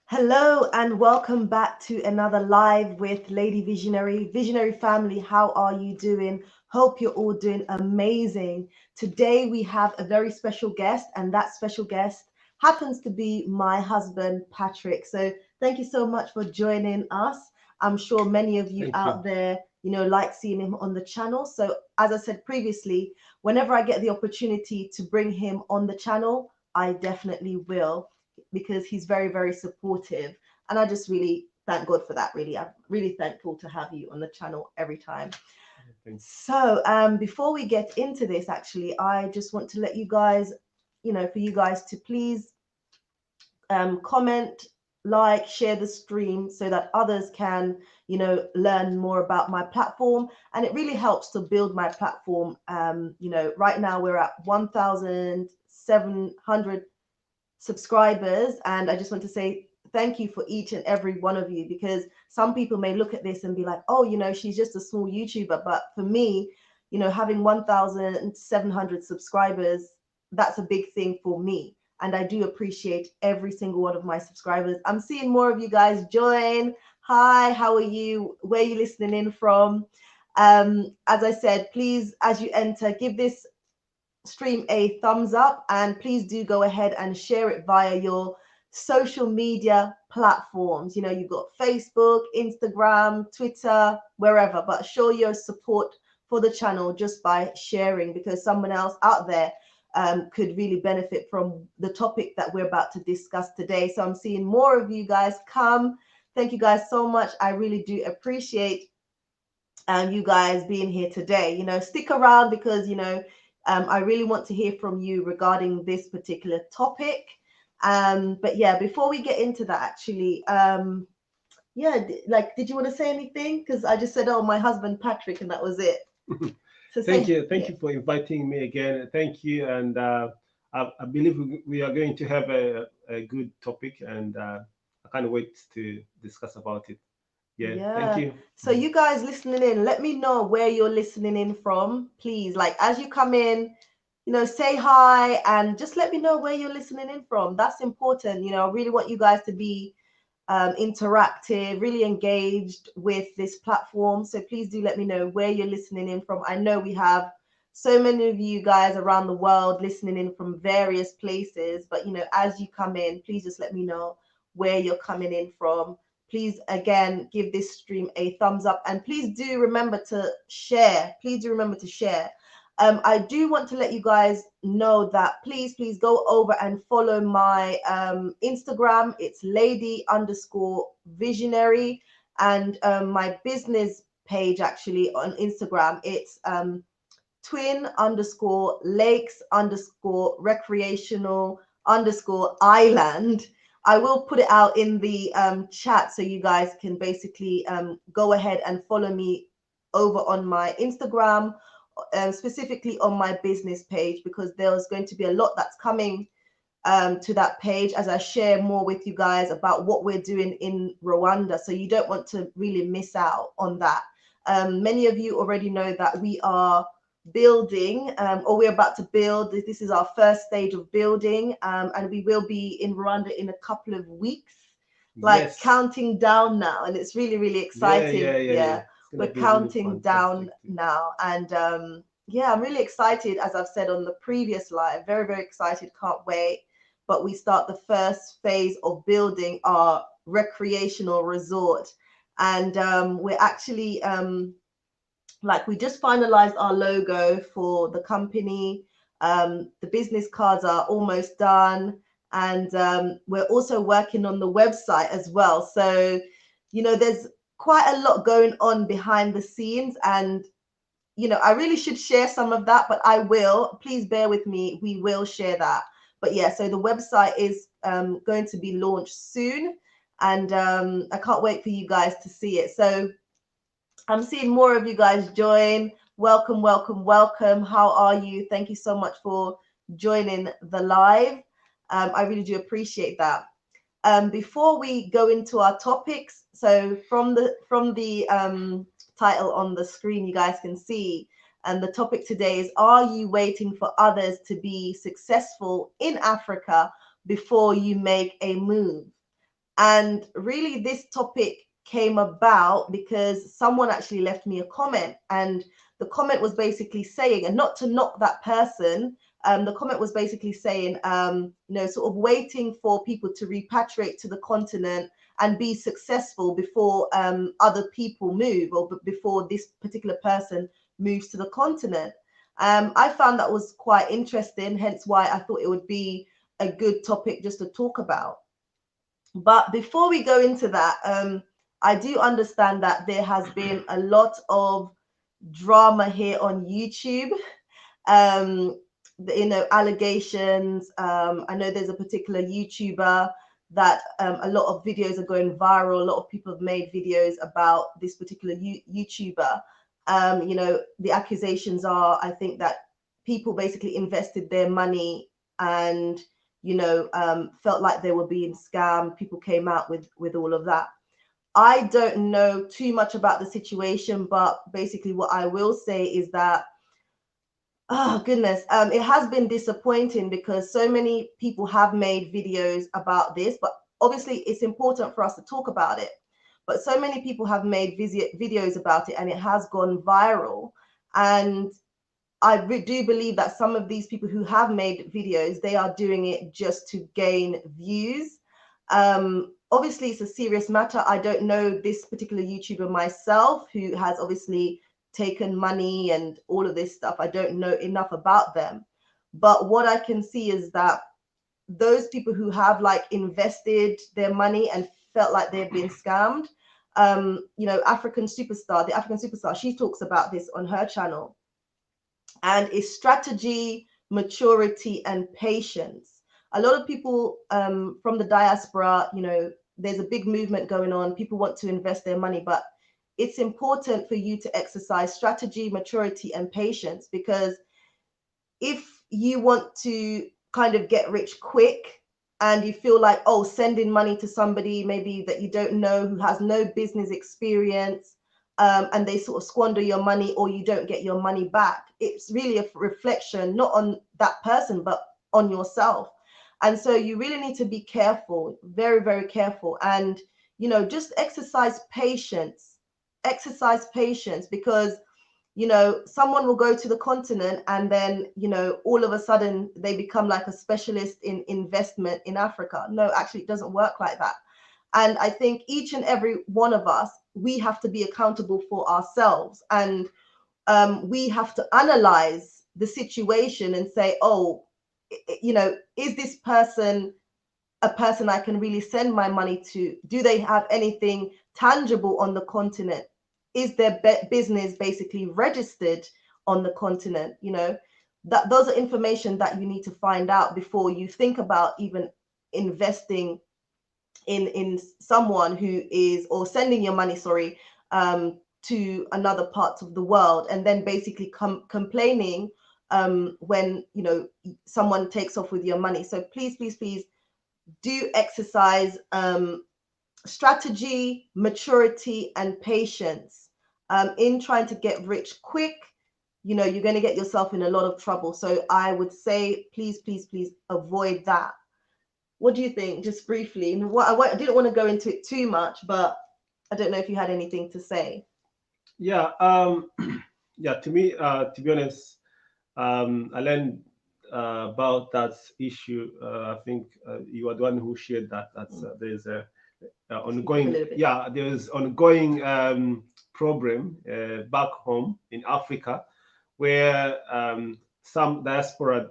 Hello and welcome back to another live with Lady Visionary. Visionary family, how are you doing? Hope you're all doing amazing. Today we have a very special guest, and that special guest happens to be my husband, Patrick. So thank you so much for joining us. I'm sure many of you Thank you. out there, like seeing him on the channel. So as I said previously, whenever I get the opportunity to bring him on the channel, I definitely will because he's very, very supportive. And I just really thank God for that. Really, I'm really thankful to have you on the channel every time. Thank So, before we get into this, actually, I just want to let you guys, for you guys to please comment, like, share the stream so that others can, learn more about my platform. And it really helps to build my platform. Right now we're at 1,700 subscribers, and I just want to say thank you for each and every one of you, because some people may look at this and be like, oh, she's just a small YouTuber. But for me, having 1,700 subscribers, that's a big thing for me, and I do appreciate every single one of my subscribers. I'm seeing more of you guys join. Hi, how are you? Where are you listening in from? As I said, please, as you enter, give this stream a thumbs up, and please do go ahead and share it via your social media platforms. You've got Facebook, Instagram, Twitter, wherever, but show your support for the channel just by sharing, because someone else out there could really benefit from the topic that we're about to discuss today. So I'm seeing more of you guys come. Thank you guys so much. I really do appreciate you guys being here today. Stick around because, I really want to hear from you regarding this particular topic. But yeah, before we get into that, actually, yeah, did you want to say anything? Because I just said, oh, my husband, Patrick, and that was it. So thank say, you. Thank yeah. you for inviting me again. Thank you. And I believe we are going to have a good topic, and I can't wait to discuss about it. Yeah. Thank Yeah. you. So you guys listening in, let me know where you're listening in from, please. Like as you come in, say hi and just let me know where you're listening in from. That's important. I really want you guys to be interactive, really engaged with this platform. So please do let me know where you're listening in from. I know we have so many of you guys around the world listening in from various places, but as you come in, please just let me know where you're coming in from. Please again give this stream a thumbs up, and please do remember to share. Please do remember to share. I do want to let you guys know that please go over and follow my Instagram. It's lady_visionary, and my business page actually on Instagram. It's twin_lakes_recreational_island. I will put it out in the chat so you guys can basically go ahead and follow me over on my Instagram, specifically on my business page, because there's going to be a lot that's coming to that page as I share more with you guys about what we're doing in Rwanda. So you don't want to really miss out on that. Many of you already know that we are building, or we're about to build. This is our first stage of building, and we will be in Rwanda in a couple of weeks, like Yes. counting down now, and it's really, really Yeah. exciting. Yeah. Yeah. Yeah. Yeah, It's gonna we're be really counting down fantastic. now, and yeah, I'm really excited. As I've said on the previous live, very, very excited. Can't wait. But we start the first phase of building our recreational resort, and we're actually like we just finalized our logo for the company. The business cards are almost done, and we're also working on the website as well. So there's quite a lot going on behind the scenes, and I really should share some of that, but I will. Please bear with me. We will share that. But yeah, so the website is going to be launched soon, and I can't wait for you guys to see it. So I'm seeing more of you guys join. Welcome, welcome, welcome. How are you? Thank you so much for joining the live. I really do appreciate that. Before we go into our topics, so from the title on the screen, you guys can see, and the topic today is: are you waiting for others to be successful in Africa before you make a move? And really, this topic came about because someone actually left me a comment, and the comment was basically saying, and not to knock that person, the comment was basically saying, sort of waiting for people to repatriate to the continent and be successful before other people move, or before this particular person moves to the continent. I found that was quite interesting, hence why I thought it would be a good topic just to talk about. But before we go into that, I do understand that there has been a lot of drama here on YouTube. Allegations. I know there's a particular YouTuber that a lot of videos are going viral. A lot of people have made videos about this particular YouTuber. The accusations are, I think, that people basically invested their money and felt like they were being scammed. People came out with all of that. I don't know too much about the situation, but basically what I will say is that, oh goodness, it has been disappointing because so many people have made videos about this, but obviously it's important for us to talk about it. But so many people have made videos about it, and it has gone viral. And I do believe that some of these people who have made videos, they are doing it just to gain views. Obviously, it's a serious matter. I don't know this particular YouTuber myself, who has obviously taken money and all of this stuff. I don't know enough about them. But what I can see is that those people who have invested their money and felt like they've been scammed, the African Superstar, she talks about this on her channel. And it's strategy, maturity, and patience. A lot of people from the diaspora, there's a big movement going on. People want to invest their money, but it's important for you to exercise strategy, maturity, and patience, because if you want to kind of get rich quick and you feel like, oh, sending money to somebody maybe that you don't know, who has no business experience, and they sort of squander your money, or you don't get your money back, it's really a reflection not on that person but on yourself. And so you really need to be careful, very, very careful, and just exercise patience, because someone will go to the continent and then all of a sudden they become like a specialist in investment in Africa. No, actually it doesn't work like that. And I think each and every one of us, we have to be accountable for ourselves, and we have to analyze the situation and say, oh, is this person a person I can really send my money to? Do they have anything tangible on the continent? Is their business basically registered on the continent? That those are information that you need to find out before you think about even investing in someone who is, or sending your money, to another parts of the world, and then basically complaining when someone takes off with your money. So please, please, please do exercise strategy, maturity, and patience in trying to get rich quick. You're going to get yourself in a lot of trouble. So I would say, please, please, please avoid that. What do you think, just briefly? And I didn't want to go into it too much, but I don't know if you had anything to say. Yeah, yeah. To me, to be honest, I learned about that issue. I think you are the one who shared that. There's a ongoing, there's ongoing problem back home in Africa, where some diaspora,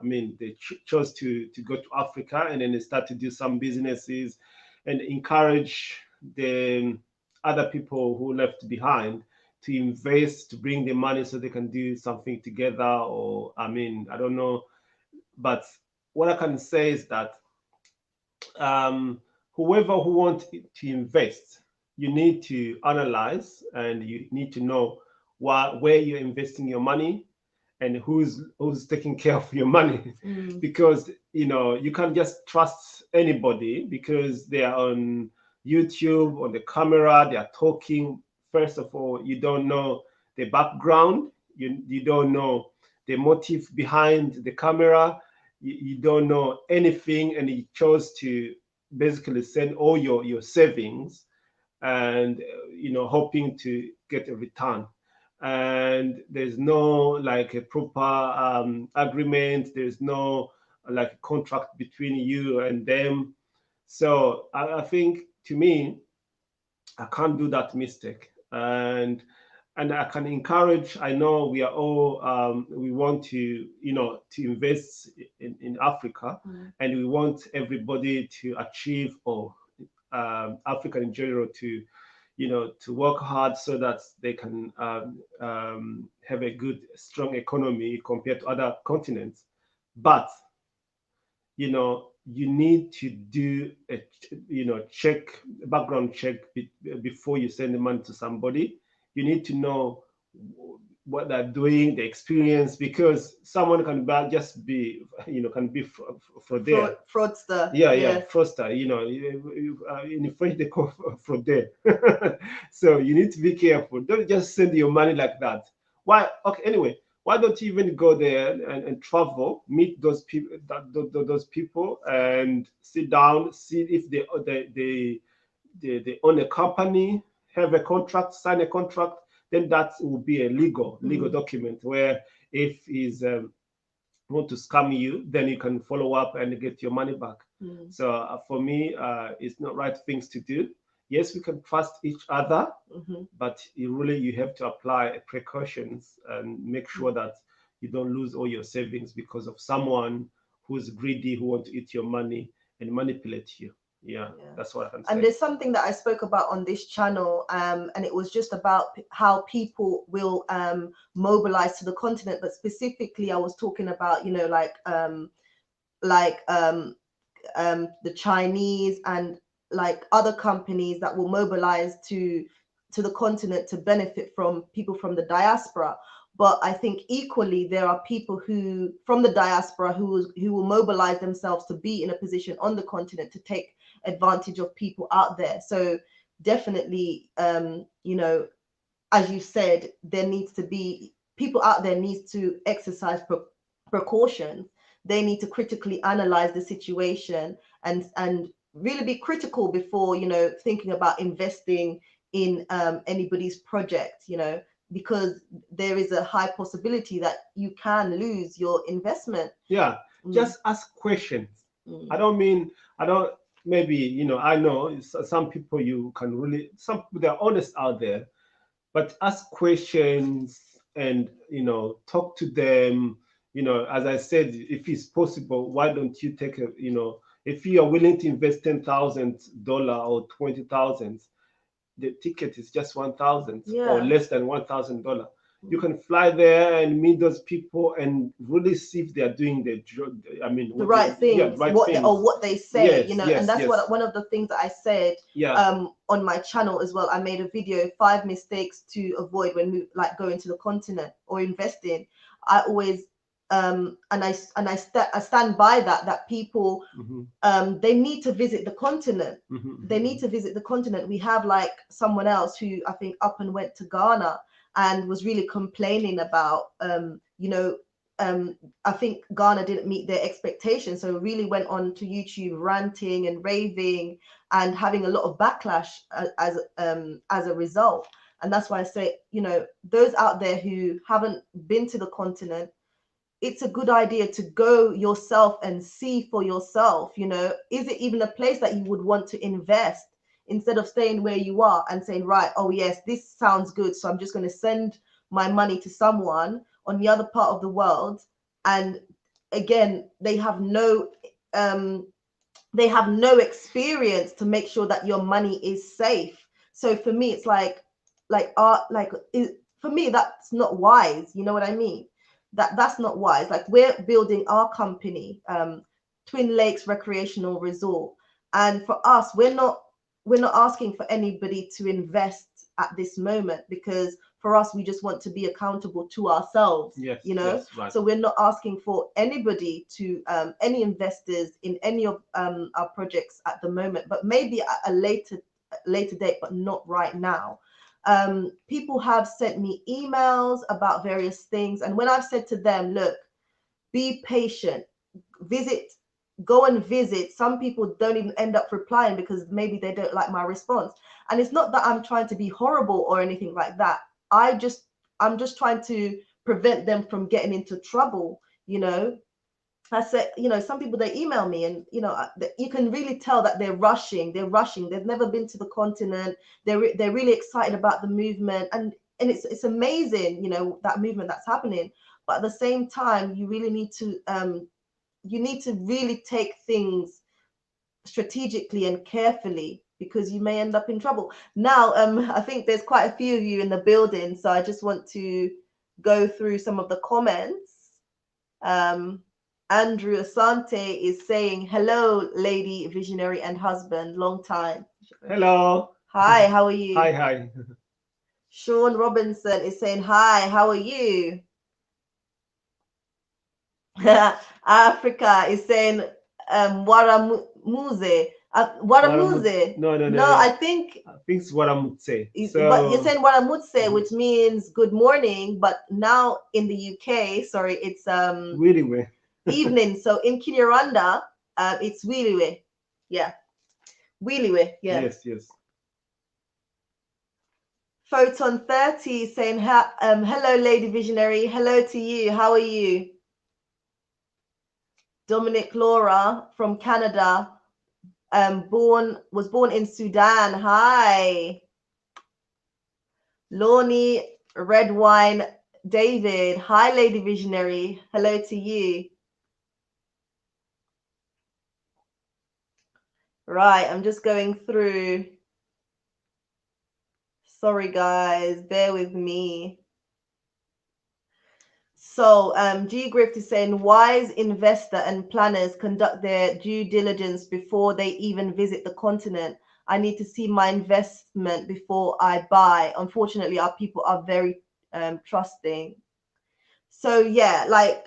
they chose to go to Africa, and then they start to do some businesses and encourage the other people who left behind to invest, to bring the money so they can do something together. Or I don't know, but what I can say is that whoever who wants to invest, you need to analyze, and you need to know where you're investing your money and who's taking care of your money. Because you can't just trust anybody because they are on YouTube, on the camera, they are talking. First of all, you don't know the background, you don't know the motive behind the camera, you don't know anything, and you chose to basically send all your savings and hoping to get a return, and there's no like a proper agreement, there's no like a contract between you and them. So I think, to me, I can't do that mistake. And I can encourage. I know we are all we want to to invest in Africa, and we want everybody to achieve, or Africa in general, to to work hard so that they can have a good, strong economy compared to other continents. But you need to do a check, background check, before you send the money to somebody. You need to know what they're doing, the experience, because someone can just be can be fraudster. Fraudster. Yeah, fraudster. In French they call frauder. So you need to be careful. Don't just send your money like that. Why? Okay, anyway, why don't you even go there and travel, meet those people, those people, and sit down, see if they own a company, have a contract, sign a contract. Then that will be a legal document, where if he's want to scam you, then you can follow up and get your money back. So for me, it's not right things to do. Yes, we can trust each other, but you have to apply precautions and make sure that you don't lose all your savings because of someone who's greedy, who want to eat your money and manipulate you. Yeah, that's what I can say. And there's something that I spoke about on this channel, and it was just about how people will mobilize to the continent. But specifically, I was talking about, the Chinese and like other companies that will mobilize to the continent to benefit from people from the diaspora. But I think equally there are people who from the diaspora who will mobilize themselves to be in a position on the continent to take advantage of people out there. So definitely, as you said, there needs to be people out there needs to exercise precautions. They need to critically analyze the situation and really be critical before thinking about investing in anybody's project, because there is a high possibility that you can lose your investment. Just ask questions. I don't maybe I know some people, you can really, some people, they're honest out there, but ask questions and talk to them. As I said, if it's possible, why don't you take a if you are willing to invest $10,000 or 20,000, the ticket is just 1,000 or less than $1,000. You can fly there and meet those people and really see if they are doing their job. I mean, the right things, what they say, and that's what one of the things that I said on my channel as well. I made a video, 5 mistakes to avoid when going to the continent or investing. I always and I stand by that people they need to visit the continent. They need to visit the continent. We have like someone else who I think up and went to Ghana and was really complaining about I think Ghana didn't meet their expectations, so really went on to YouTube ranting and raving and having a lot of backlash as a result. And that's why I say, those out there who haven't been to the continent, it's a good idea to go yourself and see for yourself. Is it even a place that you would want to invest, instead of staying where you are and saying, right, oh yes, this sounds good, so I'm just going to send my money to someone on the other part of the world, and again they have no experience to make sure that your money is safe. So for me, it's for me, that's not wise. You know what I mean? That's not wise. Like, we're building our company, Twin Lakes Recreational Resort, and for us, we're not asking for anybody to invest at this moment, because for us, we just want to be accountable to ourselves. Yes, right. So we're not asking for anybody to any investors in any of our projects at the moment, but maybe at a later date, but not right now. People have sent me emails about various things, and when I've said to them, look, be patient, visit go and visit, some people don't even end up replying because maybe they don't like my response. And it's not that I'm trying to be horrible or anything like that. I'm just trying to prevent them from getting into trouble, you know. I said, you know, some people, they email me and, you know, you can really tell that they're rushing. They've never been to the continent. They're really excited about the movement, and it's amazing, you know, that movement that's happening. But at the same time, you really need to really take things strategically and carefully, because you may end up in trouble. Now, I think there's quite a few of you in the building, so I just want to go through some of the comments. Andrew Asante is saying, hello, lady visionary and husband, long time. Hello. Hi, how are you? Hi. Sean Robinson is saying, hi, how are you? Africa is saying, Waramuze. Waramuze. No, I think it's Waramutse. But you're saying Waramutse, which means good morning, but now in the UK, sorry, it's Wiliwe. evening. So in Kinyarwanda, it's Wiliwe. Yeah. Wiliwe, yeah. Yes. Photon 30 saying, hello, lady visionary. Hello to you. How are you? Dominic Laura from Canada, was born in Sudan. Hi. Lorne Red Wine David. Hi, lady visionary. Hello to you. Right, I'm just going through. Sorry, guys, bear with me. So G Grift is saying, wise investor and planners conduct their due diligence before they even visit the continent. I need to see my investment before I buy. Unfortunately, our people are very trusting. So yeah, like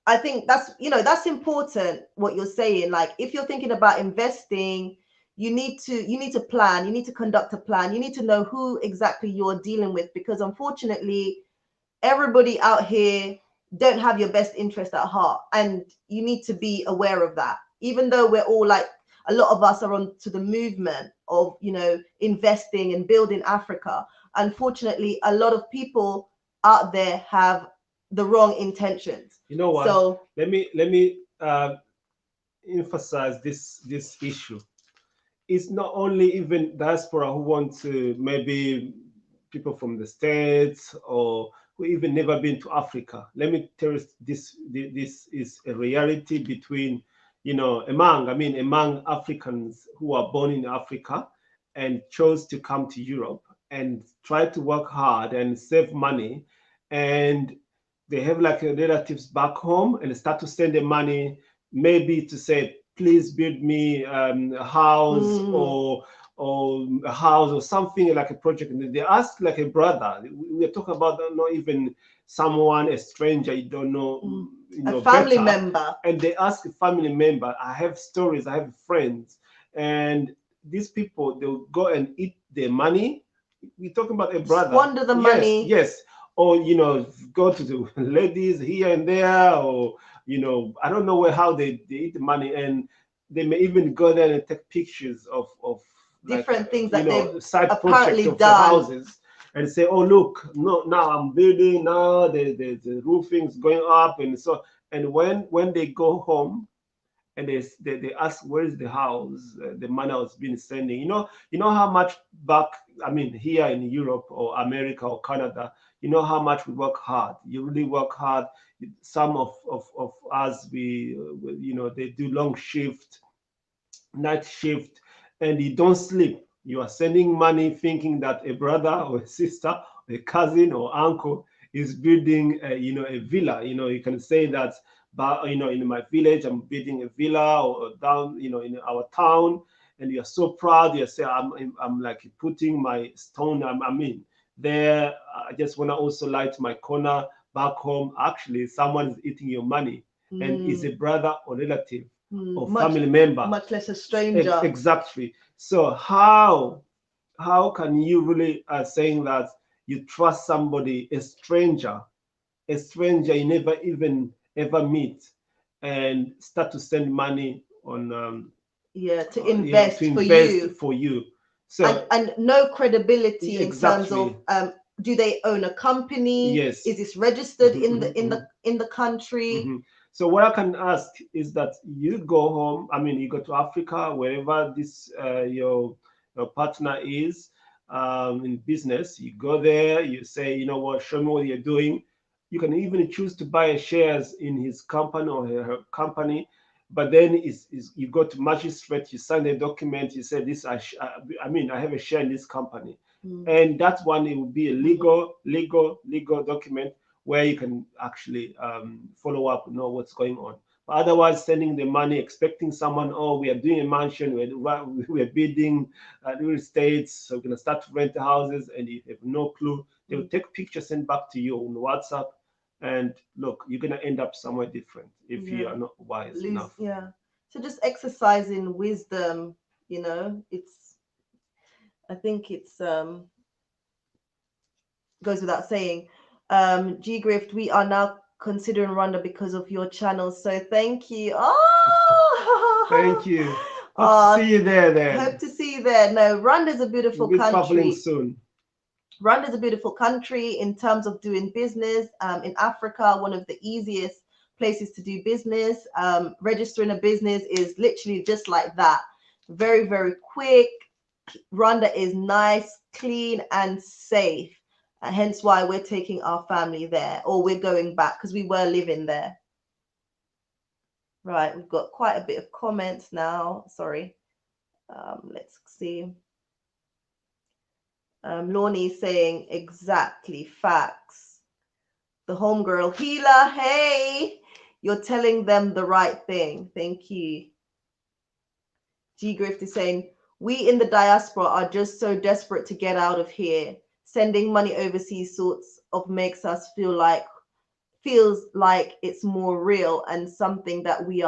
I think that's, you know, that's important what you're saying. Like if you're thinking about investing, you need to plan, you need to conduct a plan, you need to know who exactly you're dealing with, because unfortunately everybody out here don't have your best interest at heart, and you need to be aware of that. Even though we're all like, a lot of us are on to the movement of, you know, investing and building Africa, unfortunately a lot of people out there have the wrong intentions. You know what? So let me emphasize this issue. It's not only even diaspora who want to, maybe people from the States or who even never been to Africa. Let me tell you, this is a reality between, you know, among Africans who are born in Africa and chose to come to Europe and try to work hard and save money, and they have like relatives back home and start to send them money, maybe to say, please build me a house or a house or something, like a project. And they ask like a brother. We're talking about not even someone, a stranger you don't know, you know, a family better. member. And they ask a family member. I have stories, I have friends, and these people, they'll go and eat their money. We're talking about a brother. Squander the money. Yes. Or, you know, go to the ladies here and there, or, you know, I don't know how they eat the money, and they may even go there and take pictures of different like, things that they've side apparently project of done. the houses, and say, oh look, no, now I'm building, now the roofing's going up, and so, and when they go home and they ask, where is the house, the money I was being sending, you know how much back, I mean, here in Europe or America or Canada, you know how much we work hard. You really work hard. Some of us, we you know, they do long shift, night shift, and you don't sleep. You are sending money thinking that a brother or a sister, a cousin or uncle is building you know, a villa. You know, you can say that, but, you know, in my village I'm building a villa, or down, you know, in our town, and you're so proud. You say, I'm like putting my stone, I mean, there. I just want to also light my corner back home. Actually, someone is eating your money, and is a brother or relative or family member, much less a stranger. Exactly. So how can you really saying that you trust somebody, a stranger you never even ever meet, and start to send money on to yeah, to invest for invest you. for you. So And no credibility in terms exactly. of do they own a company? Yes. Is this registered in the country? So what I can ask is that you go home. I mean, you go to Africa, wherever this your partner is in business. You go there. You say, you know what, show me what you're doing. You can even choose to buy shares in his company or her company. But then is you go to magistrate. You sign a document. You say this. I mean, I have a share in this company, and that one it will be a legal document where you can actually follow up, know what's going on. But otherwise, sending the money, expecting someone, oh, we are doing a mansion, we're bidding real estates, so we're going to start to rent the houses, and you have no clue. They will take pictures, send back to you on WhatsApp, and look, you're going to end up somewhere different if you are not wise enough. Yeah. So just exercising wisdom, I think it's goes without saying. G Grift, we are now considering Rwanda because of your channel. So thank you. Oh, thank you. Hope to see you there then. Hope to see you there. No, Rwanda is a beautiful we'll be country. Traveling soon. Rwanda is a beautiful country in terms of doing business. In Africa, one of the easiest places to do business. Registering a business is literally just like that. Very, very quick. Rwanda is nice, clean, and safe. Hence why we're taking our family there, or we're going back because we were living there. Right, we've got quite a bit of comments now. Sorry. Let's see. Lornie saying exactly facts. The homegirl healer, hey, you're telling them the right thing. Thank you. G Grift is saying, we in the diaspora are just so desperate to get out of here. Sending money overseas sorts of makes us feels like it's more real and something that we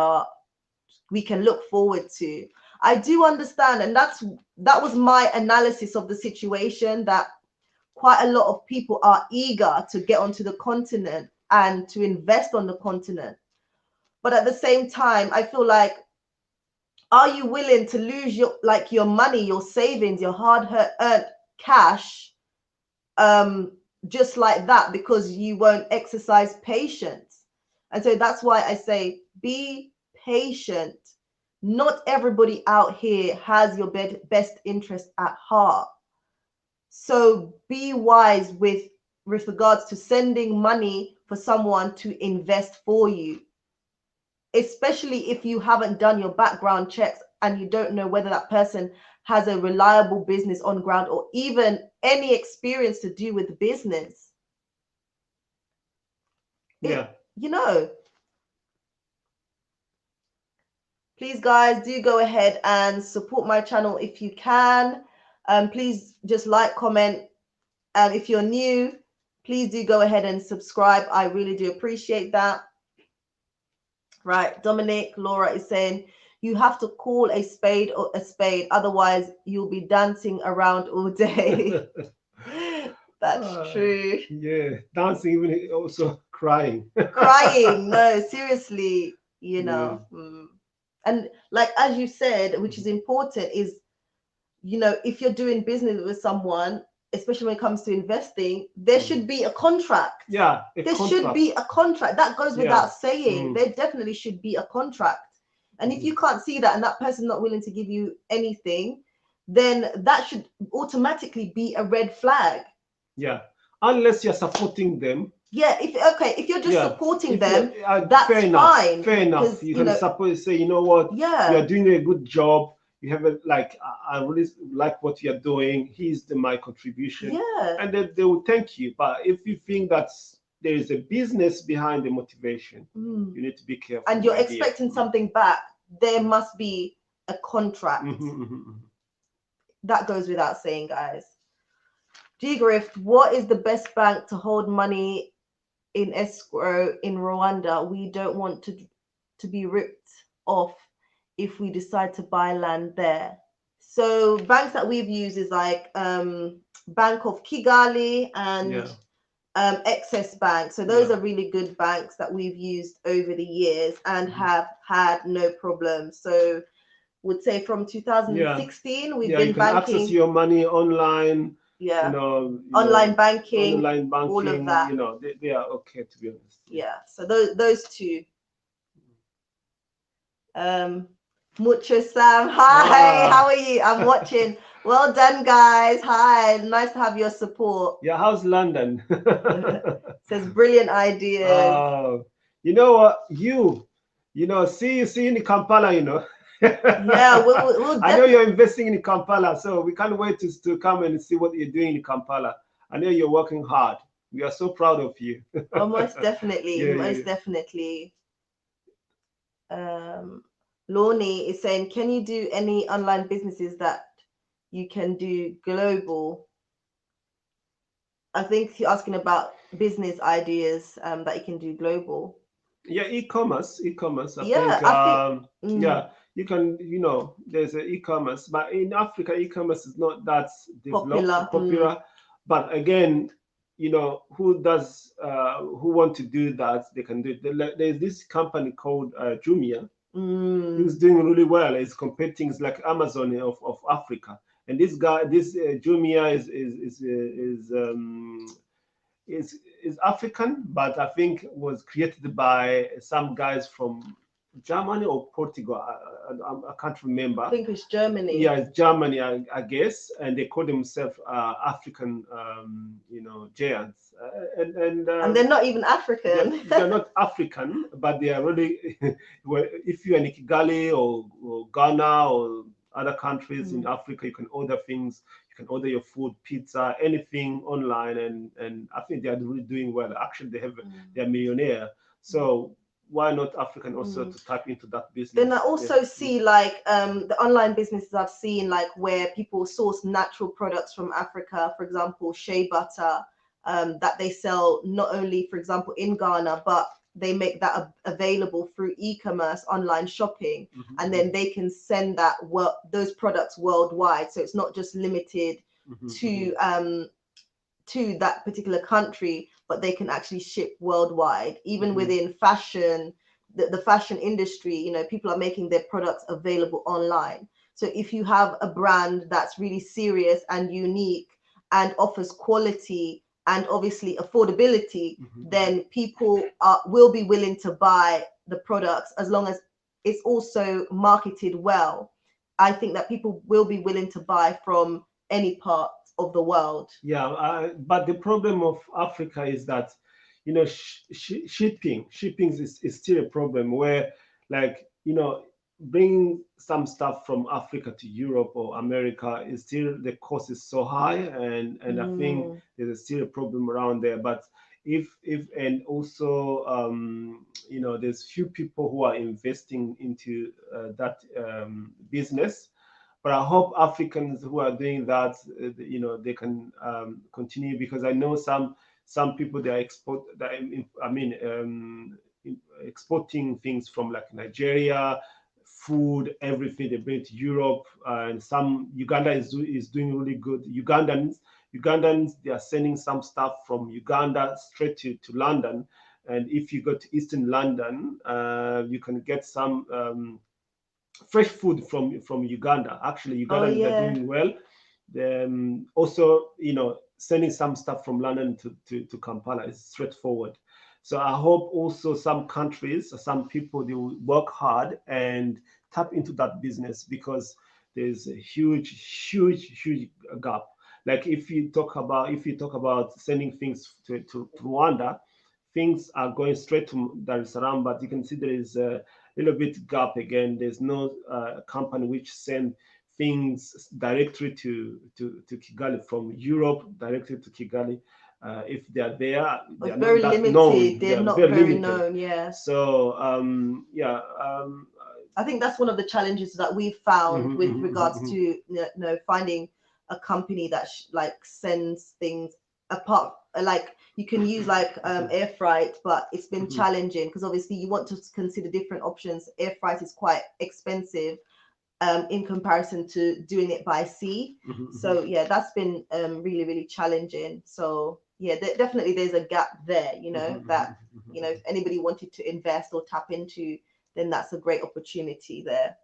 can look forward to. I do understand, and that was my analysis of the situation, that quite a lot of people are eager to get onto the continent and to invest on the continent. But at the same time, I feel like, are you willing to lose your money, your savings, your hard-earned cash, just like that because you won't exercise patience? And so that's why I say be patient. Not everybody out here has your best interest at heart. So be wise with regards to sending money for someone to invest for you, especially if you haven't done your background checks and you don't know whether that person has a reliable business on ground or even any experience to do with business. Yeah. Please, guys, do go ahead and support my channel if you can. Please just like, comment. And if you're new, please do go ahead and subscribe. I really do appreciate that. Right, Dominic, Laura is saying, you have to call a spade or a spade, otherwise you'll be dancing around all day. That's true. Yeah, dancing, even also crying. Crying, no, seriously, And like, as you said, which is important, is, if you're doing business with someone, especially when it comes to investing, there should be a contract. Yeah, should be a contract. That goes without saying. There definitely should be a contract. And if you can't see that and that person's not willing to give you anything, then that should automatically be a red flag. Yeah, unless you're supporting them. Yeah, if you're just supporting them, that's fair enough, fine. Fair enough. You can support, say, you know what, you're doing a good job. You have I really like what you're doing. Here's my contribution. Yeah. And they will thank you. But if you think that there is a business behind the motivation, you need to be careful. And you're expecting something back, there must be a contract. That goes without saying, guys. G-Grift, what is the best bank to hold money in escrow in Rwanda? We don't want to be ripped off if we decide to buy land there. So banks that we've used is like Bank of Kigali and Excess Bank. So those are really good banks that we've used over the years and have had no problem. So would say from 2016 we've been you can banking. access your money online. Yeah. You Online know, banking, online banking, all of that. you know, they are okay, to be honest. Yeah. So those two. Mucho Sam, hi, how are you? I'm watching. Well done, guys. Hi, nice to have your support. Yeah, how's London? Says brilliant ideas. You know what, you know, see you in Kampala, you know. Yeah, we'll I know you're investing in Kampala, so we can't wait to come and see what you're doing in Kampala. I know you're working hard. We are so proud of you. Oh, most definitely, Yeah, most definitely. Lorne is saying, can you do any online businesses that you can do global? I think you're asking about business ideas that you can do global. Yeah, e-commerce. I Yeah, think, yeah, you can, you know, there's an e-commerce, but in Africa, e-commerce is not that developed, popular. But again, you know, who want to do that, they can do it. There's this company called Jumia, who's doing really well. It's competing, it's like Amazon of Africa. And this guy, this Jumia is African, but I think was created by some guys from Germany or Portugal. I can't remember. I think it's Germany. Yeah, it's Germany, I guess, and they call themselves African, you know, giants. And they're not even African. They're not African, but they are really. Well, if you're in Kigali or Ghana or other countries in Africa, you can order things. You can order your food, pizza, anything online, and I think they are really doing well. Actually, they're millionaire. So why not African also to tap into that business? Then I also see like the online businesses I've seen, like where people source natural products from Africa, for example, shea butter, that they sell not only, for example, in Ghana, but they make that available through e-commerce, online shopping, and then they can send those products worldwide. So it's not just limited to that particular country, but they can actually ship worldwide. Even within fashion, the fashion industry, you know, people are making their products available online. So if you have a brand that's really serious and unique and offers quality and obviously affordability, then people will be willing to buy the products as long as it's also marketed well. I think that people will be willing to buy from any part of the world. Yeah, but the problem of Africa is that, you know, shipping is still a problem where, like, you know, bringing some stuff from Africa to Europe or America is still, the cost is so high, and I think there's still a problem around there. But if and also you know, there's few people who are investing into that business. But I hope Africans who are doing that, you know, they can continue, because I know some people, they are exporting things from like Nigeria, food, everything they bring to Europe, and some Uganda is doing really good. Ugandans, they are sending some stuff from Uganda straight to London, and if you go to Eastern London, you can get some fresh food from Uganda. Actually, Uganda they're doing well. Also, you know, sending some stuff from London to Kampala is straightforward. So I hope also some countries, some people, they will work hard and tap into that business, because there's a huge gap. Like if you talk about sending things to Rwanda, things are going straight to Dar es Salaam, but you can see there is a little bit gap again. There's no company which send things directly to Kigali from Europe, directly to Kigali. If they are there, they are very not that limited. known. They're not very known. Yeah. So I think that's one of the challenges that we've found with regards to, you know, finding a company that like sends things apart. Like you can use like air freight, but it's been challenging because obviously you want to consider different options. Air freight is quite expensive in comparison to doing it by sea. So yeah, that's been really challenging. So yeah, definitely there's a gap there, you know, that, you know, if anybody wanted to invest or tap into, then that's a great opportunity there.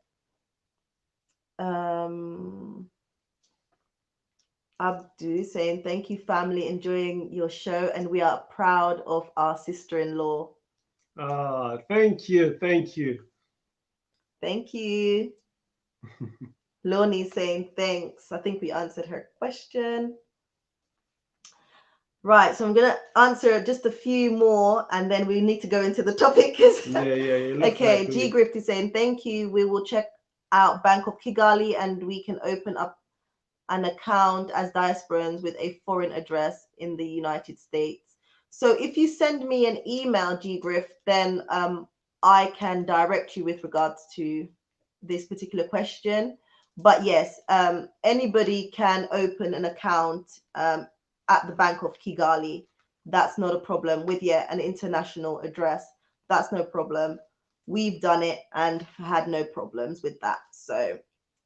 Abdu saying, thank you, family, enjoying your show, and we are proud of our sister-in-law. Ah, thank you, thank you. Thank you. Loni saying thanks. I think we answered her question. Right, so I'm going to answer just a few more, and then we need to go into the topic. Yeah. Okay, G Grift is saying, thank you. We will check out Bank of Kigali, and we can open up an account as diasporans with a foreign address in the United States. So if you send me an email, G Grift, then I can direct you with regards to this particular question. But yes, anybody can open an account at the Bank of Kigali. That's not a problem. With an international address, that's no problem. We've done it and had no problems with that. So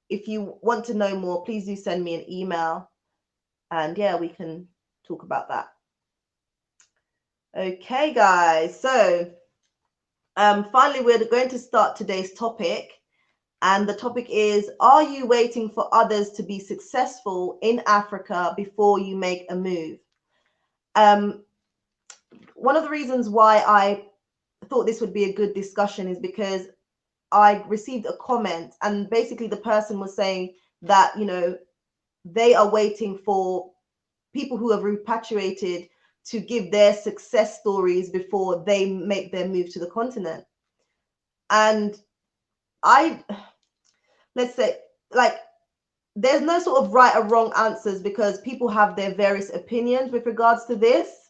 if you want to know more, please do send me an email, and yeah, we can talk about that. Okay, guys. So finally, we're going to start today's topic. And the topic is, are you waiting for others to be successful in Africa before you make a move? One of the reasons why I thought this would be a good discussion is because I received a comment, and basically the person was saying that, you know, they are waiting for people who have repatriated to give their success stories before they make their move to the continent. And let's say, like, there's no sort of right or wrong answers because people have their various opinions with regards to this.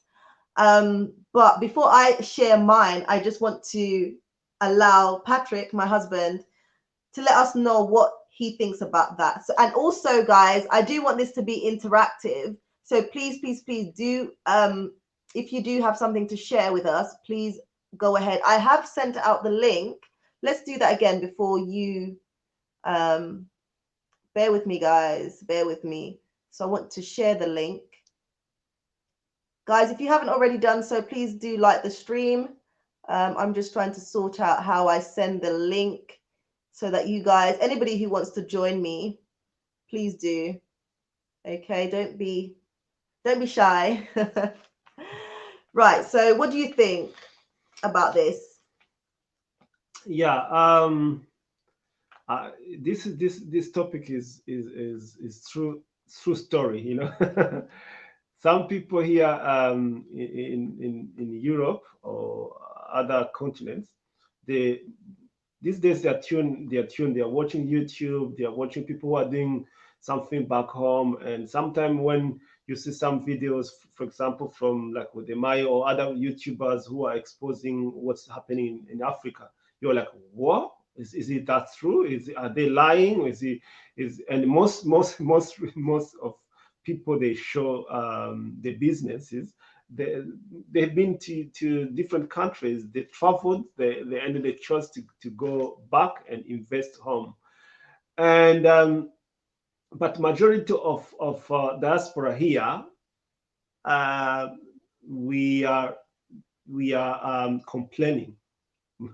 But before I share mine, I just want to allow Patrick, my husband, to let us know what he thinks about that. So, and also, guys, I do want this to be interactive. So please do, if you do have something to share with us, please go ahead. I have sent out the link. Let's do that again before you, bear with me, guys, bear with me. So I want to share the link. Guys, if you haven't already done so, please do like the stream. I'm just trying to sort out how I send the link so that you guys, anybody who wants to join me, please do. Okay, don't be shy. Right, so what do you think about this? Yeah, this topic is true story, you know. Some people here in Europe or other continents, they these days they are watching YouTube, they are watching people who are doing something back home, and sometimes when you see some videos, for example, from like with the Mayo or other YouTubers who are exposing what's happening in Africa, you're like, what? Is it that true? Are they lying? And most of people they show the businesses, they've been to different countries, they traveled, they chose to go back and invest home. And but majority of diaspora here, we are complaining.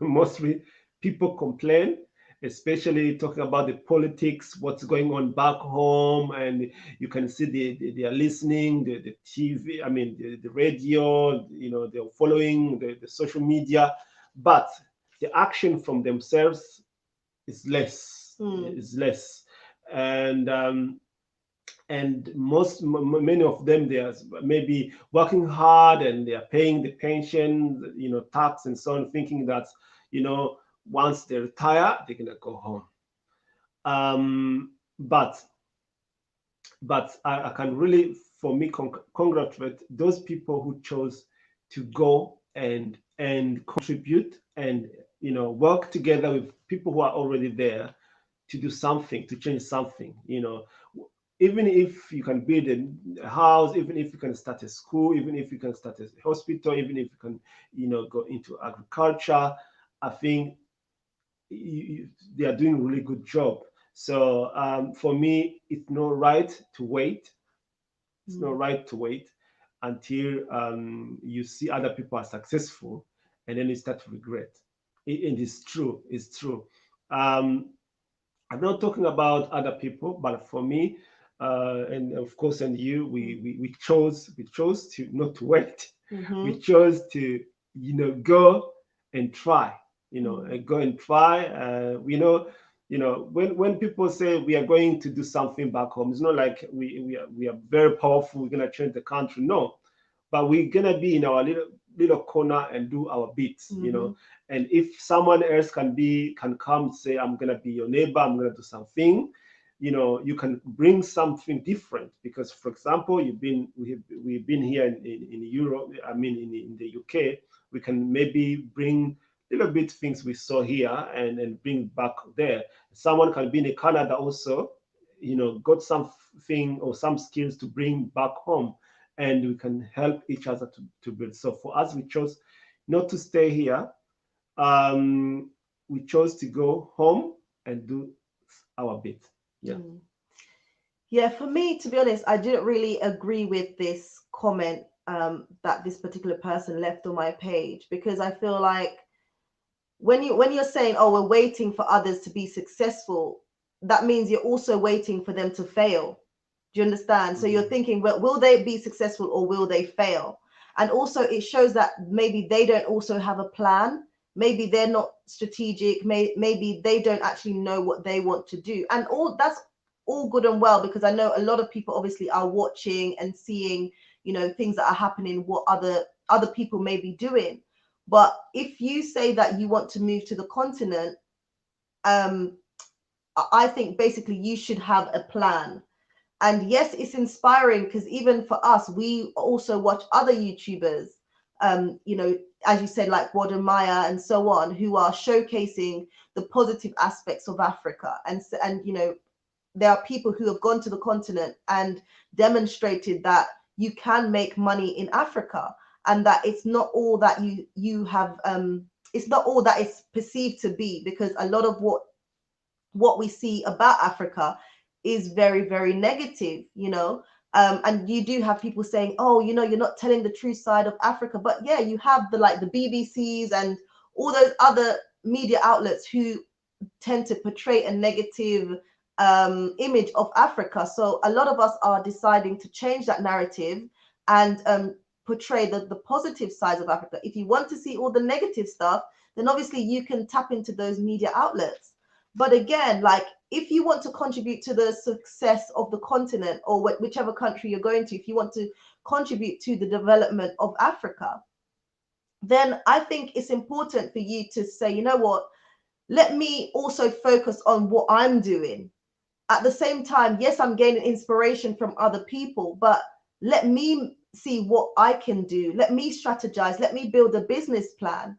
Mostly people complain, especially talking about the politics, what's going on back home, and you can see they are listening, the TV, I mean the radio, you know, they're following the social media, but the action from themselves is less. And many of them, they are maybe working hard and they are paying the pension, you know, tax and so on, thinking that, you know, once they retire they're gonna go home. But I can really, for me, congratulate those people who chose to go and contribute and, you know, work together with people who are already there to do something, to change something, you know. Even if you can build a house, even if you can start a school, even if you can start a hospital, even if you can, you know, go into agriculture, I think they are doing a really good job. So for me, it's not right to wait. It's not right to wait. until you see other people are successful, and then you start to regret. It is true. It's true. Um, I'm not talking about other people, but for me, and of course, and you, we chose to not to wait. Mm-hmm. We chose to go and try. Mm. And go and try. When people say we are going to do something back home, it's not like we are very powerful. We're gonna change the country. No, but we're gonna be in our little corner and do our bits. Mm-hmm. And if someone else can come say, I'm gonna be your neighbor, I'm gonna do something, you can bring something different. Because for example, we've been here in Europe, I mean in the UK. We can maybe bring little bit things we saw here and bring back there. Someone can be in Canada also, got something or some skills to bring back home, and we can help each other to build. So for us, we chose not to stay here. um, we chose to go home and do our bit. Yeah. Mm. Yeah, for me, to be honest, I didn't really agree with this comment that this particular person left on my page, because I feel like when you're saying, oh, we're waiting for others to be successful, that means you're also waiting for them to fail. Do you understand? So you're thinking, well, will they be successful or will they fail? And also it shows that maybe they don't also have a plan. Maybe they're not strategic. Maybe they don't actually know what they want to do. And all that's all good and well, because I know a lot of people obviously are watching and seeing, things that are happening, what other people may be doing. But if you say that you want to move to the continent, um, I think basically you should have a plan. And yes, it's inspiring, because even for us, we also watch other YouTubers, as you said, like Maya and so on, who are showcasing the positive aspects of Africa. And there are people who have gone to the continent and demonstrated that you can make money in Africa, and that it's not all that you have. It's not all that it's perceived to be, because a lot of what we see about Africa is very, very negative, and you do have people saying, oh, you're not telling the true side of Africa. But yeah, you have the BBCs and all those other media outlets who tend to portray a negative image of Africa. So a lot of us are deciding to change that narrative and portray the positive sides of Africa. If you want to see all the negative stuff, then obviously you can tap into those media outlets. But again, like, if you want to contribute to the success of the continent, or whichever country you're going to, if you want to contribute to the development of Africa, then I think it's important for you to say, you know what, let me also focus on what I'm doing. At the same time, yes, I'm gaining inspiration from other people, but let me see what I can do. Let me strategize. Let me build a business plan.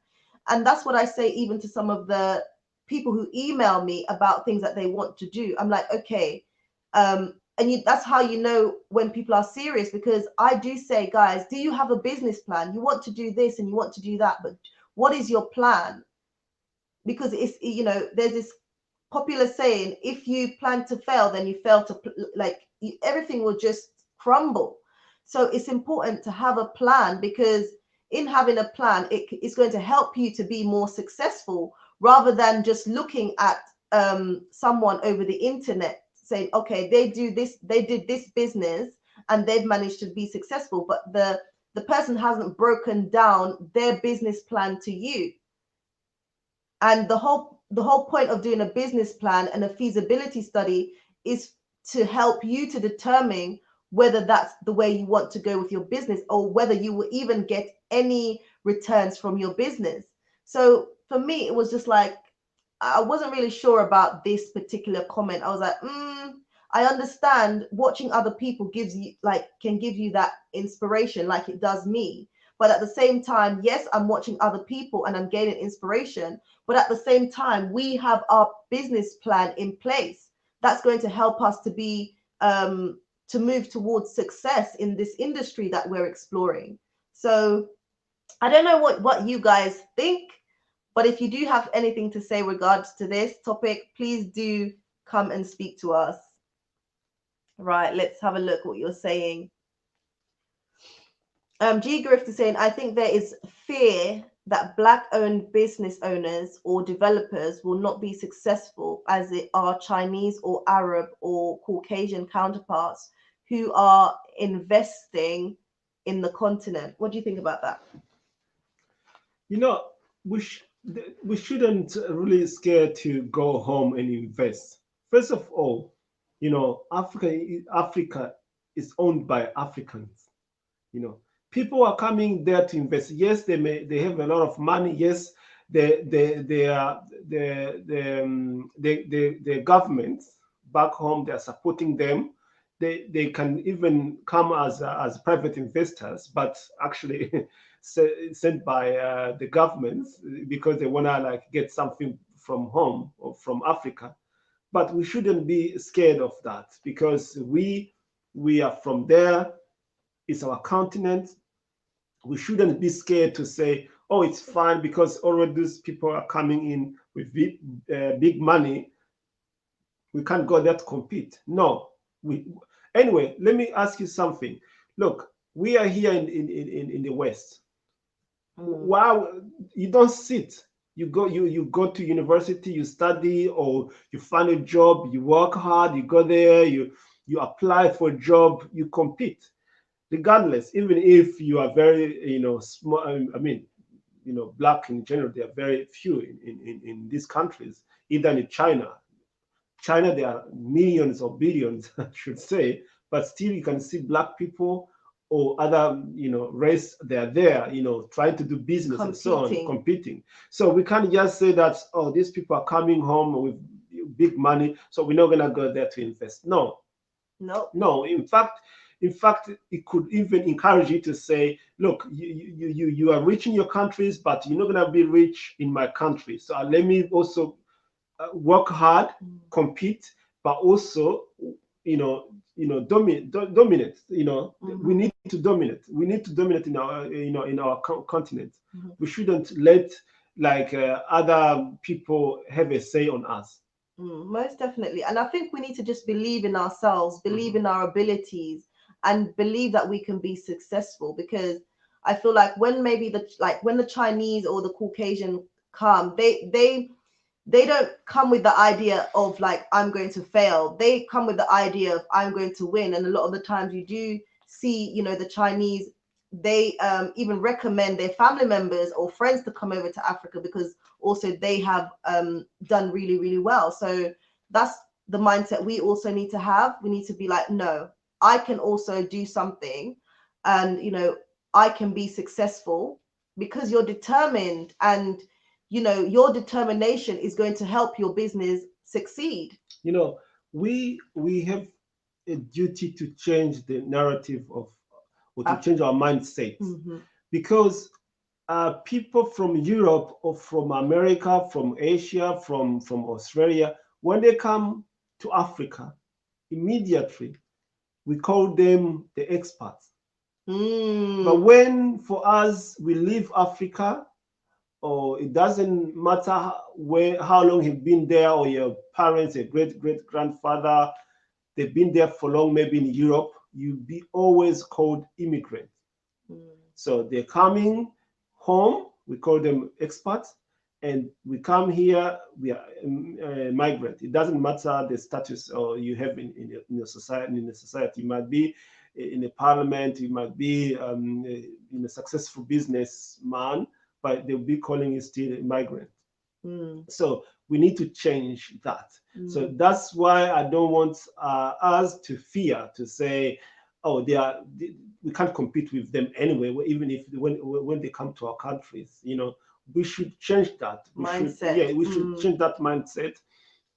And that's what I say even to some of the people who email me about things that they want to do. I'm like, okay, that's how you know when people are serious, because I do say, guys, do you have a business plan? You want to do this and you want to do that, but what is your plan? Because there's this popular saying, if you plan to fail, then you fail to everything will just crumble. So it's important to have a plan, because in having a plan, it's going to help you to be more successful, rather than just looking at someone over the internet saying, okay, they did this business and they've managed to be successful, but the person hasn't broken down their business plan to you. And the whole point of doing a business plan and a feasibility study is to help you to determine whether that's the way you want to go with your business, or whether you will even get any returns from your business. So for me, it was just like, I wasn't really sure about this particular comment. I was like, I understand watching other people can give you that inspiration like it does me. But at the same time, yes, I'm watching other people and I'm gaining inspiration. But at the same time, we have our business plan in place that's going to help us to move towards success in this industry that we're exploring. So I don't know what you guys think, but if you do have anything to say regards to this topic, please do come and speak to us. Right, let's have a look what you're saying. G Grift is saying, I think there is fear that black-owned business owners or developers will not be successful as it are Chinese or Arab or Caucasian counterparts who are investing in the continent. What do you think about that? You know, we we shouldn't really scare to go home and invest. First of all, Africa is owned by Africans. You know, people are coming there to invest. Yes, they have a lot of money. Yes, they are the governments back home, they are supporting them. They can even come as private investors, but actually sent by the governments because they want to like get something from home or from Africa. But we shouldn't be scared of that because we are from there. It's our continent. We shouldn't be scared to say, oh, it's fine because already these people are coming in with big money. We can't go there to compete. No. Anyway, let me ask you something. Look, we are here in the West. Wow, you don't sit. You go to university, you study, or you find a job, you work hard, you go there, you apply for a job, you compete. Regardless, even if you are very, small, I mean, black in general, there are very few in these countries, either in China. China, there are millions or billions, I should say, but still you can see black people or other, race, they're there, trying to do business and so on, competing. So we can't just say that, oh, these people are coming home with big money, so we're not gonna go there to invest. No. No. In fact, it could even encourage you to say, look, you are rich in your countries, but you're not gonna be rich in my country. So let me also work hard, compete, but also, dominate. We need to dominate. We need to dominate in our, in our continent. We shouldn't let like other people have a say on us. Most definitely. And I think we need to just believe in ourselves, believe in our abilities, and believe that we can be successful. Because I feel like when maybe when the Chinese or the Caucasian come, they don't come with the idea of like, I'm going to fail. They come with the idea of I'm going to win. And a lot of the times you do see, the Chinese, they even recommend their family members or friends to come over to Africa because also they have done really, really well. So that's the mindset we also need to have. We need to be like, no, I can also do something, and I can be successful because you're determined, and your determination is going to help your business succeed. We have a duty to change the narrative of, or to change our mindset, because people from Europe or from America, from Asia, from Australia, when they come to Africa, immediately we call them the expats. But when for us we leave Africa, or it doesn't matter how long you've been there, or your parents, your great grandfather, they've been there for long, maybe in Europe, you'll be always called immigrant. So they're coming home, we call them expats, and we come here, we are migrant. It doesn't matter the status or you have in your society. In the society, you might be in a parliament, you might be in a successful businessman, but they'll be calling you still a migrant. So we need to change that. So that's why I don't want us to fear to say, oh, we can't compete with them anyway, even if when they come to our countries. We should change that mindset. We should change that mindset.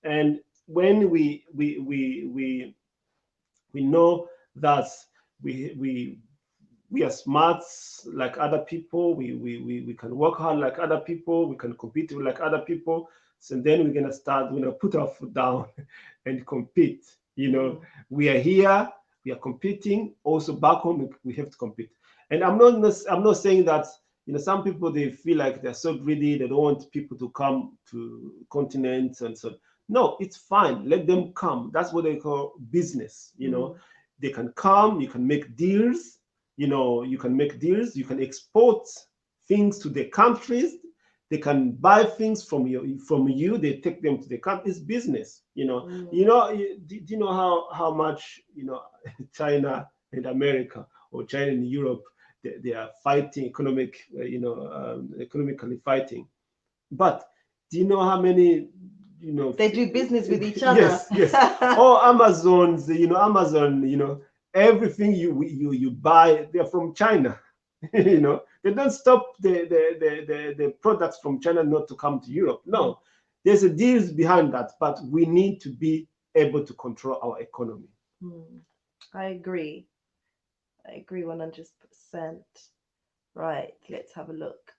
And when we know that we are smart like other people, we can work hard like other people, we can compete like other people. So then we're gonna put our foot down and compete. We are here, we are competing. Also back home, we have to compete. And I'm not saying that some people, they feel like they're so greedy, they don't want people to come to continents and so. No, it's fine. Let them come. That's what they call business. They can come. You can make deals. you can make deals, you can export things to the countries, they can buy things from you, they take them to the country. It's business. Do you know how much China and America, or China and Europe, they are fighting economically fighting. But do you know how many they do business with each other? Yes. Or Amazon's, Amazon, everything you buy, they're from China. They don't stop the products from China not to come to Europe. No, there's a deals behind that, but we need to be able to control our economy. I agree 100%. Right, let's have a look.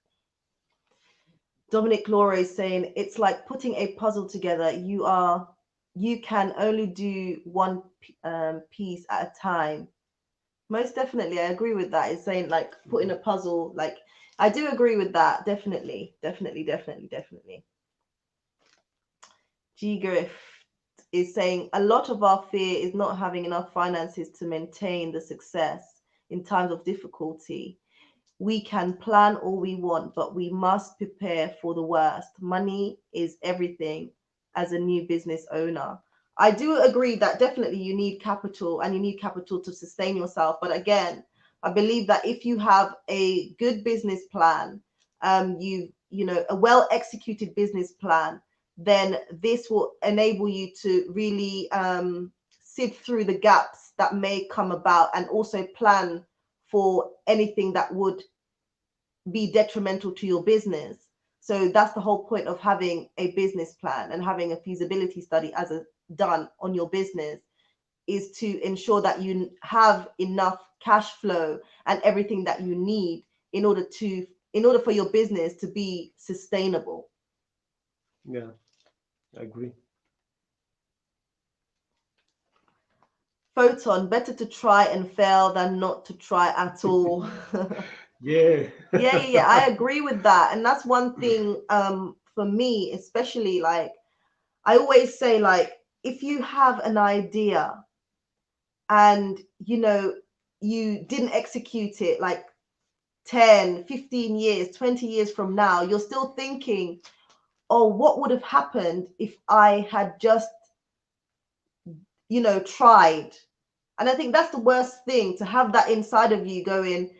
Dominic Laura is saying it's like putting a puzzle together. You can only do one piece at a time. Most definitely, I agree with that. It's saying like putting a puzzle. Like I do agree with that. Definitely. G Griff is saying a lot of our fear is not having enough finances to maintain the success in times of difficulty. We can plan all we want, but we must prepare for the worst. Money is everything as a new business owner. I do agree that definitely you need capital, and you need capital to sustain yourself. But again, I believe that if you have a good business plan, a well executed business plan, then this will enable you to really sift through the gaps that may come about, and also plan for anything that would be detrimental to your business. So that's the whole point of having a business plan and having a feasibility study done on your business, is to ensure that you have enough cash flow and everything that you need in order for your business to be sustainable. Yeah, I agree. Photon, better to try and fail than not to try at all. Yeah. Yeah, I agree with that. And that's one thing for me, especially, like I always say, like, if you have an idea and you didn't execute it, like 10, 15 years, 20 years from now, you're still thinking, oh, what would have happened if I had just tried? And I think that's the worst thing, to have that inside of you going,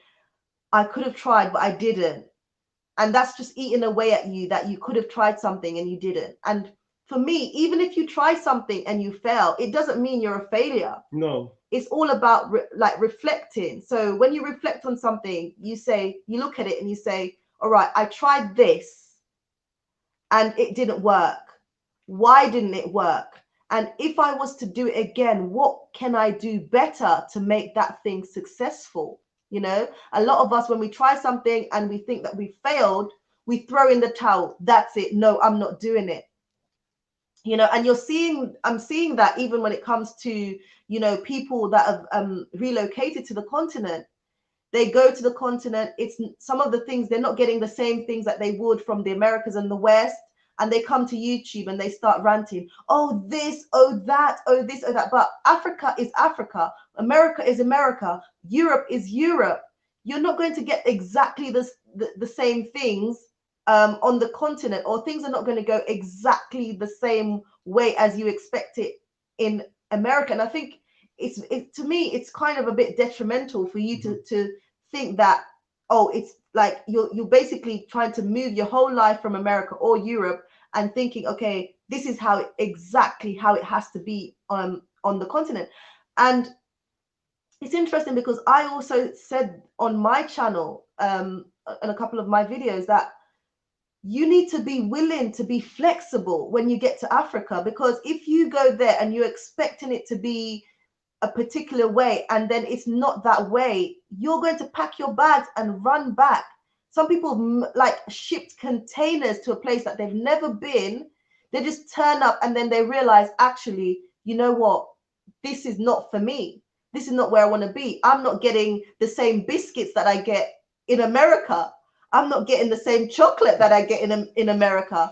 I could have tried, but I didn't. And that's just eating away at you, that you could have tried something and you didn't. And for me, even if you try something and you fail, it doesn't mean you're a failure. No. It's all about reflecting. So when you reflect on something, you look at it and you say, all right, I tried this and it didn't work. Why didn't it work? And if I was to do it again, what can I do better to make that thing successful? A lot of us, when we try something and we think that we failed, we throw in the towel. That's it. No, I'm not doing it. And I'm seeing that even when it comes to, people that have relocated to the continent. They go to the continent. It's some of the things, they're not getting the same things that they would from the Americas and the West. And they come to YouTube and they start ranting, oh, this, oh, that, oh, this, oh, that. But Africa is Africa. America is America. Europe is Europe. You're not going to get exactly the same things on the continent, or things are not going to go exactly the same way as you expect it in America. And I think to me, it's kind of a bit detrimental for you to think that, oh, it's like you're basically trying to move your whole life from America or Europe and thinking, okay, this is exactly how it has to be on the continent. And it's interesting because I also said on my channel in a couple of my videos that you need to be willing to be flexible when you get to Africa, because if you go there and you're expecting it to be a particular way and then it's not that way, you're going to pack your bags and run back. Some people like shipped containers to a place that they've never been. They just turn up and then they realize, actually, you know what? This is not for me. This is not where I want to be. I'm not getting the same biscuits that I get in America. I'm not getting the same chocolate that I get in America.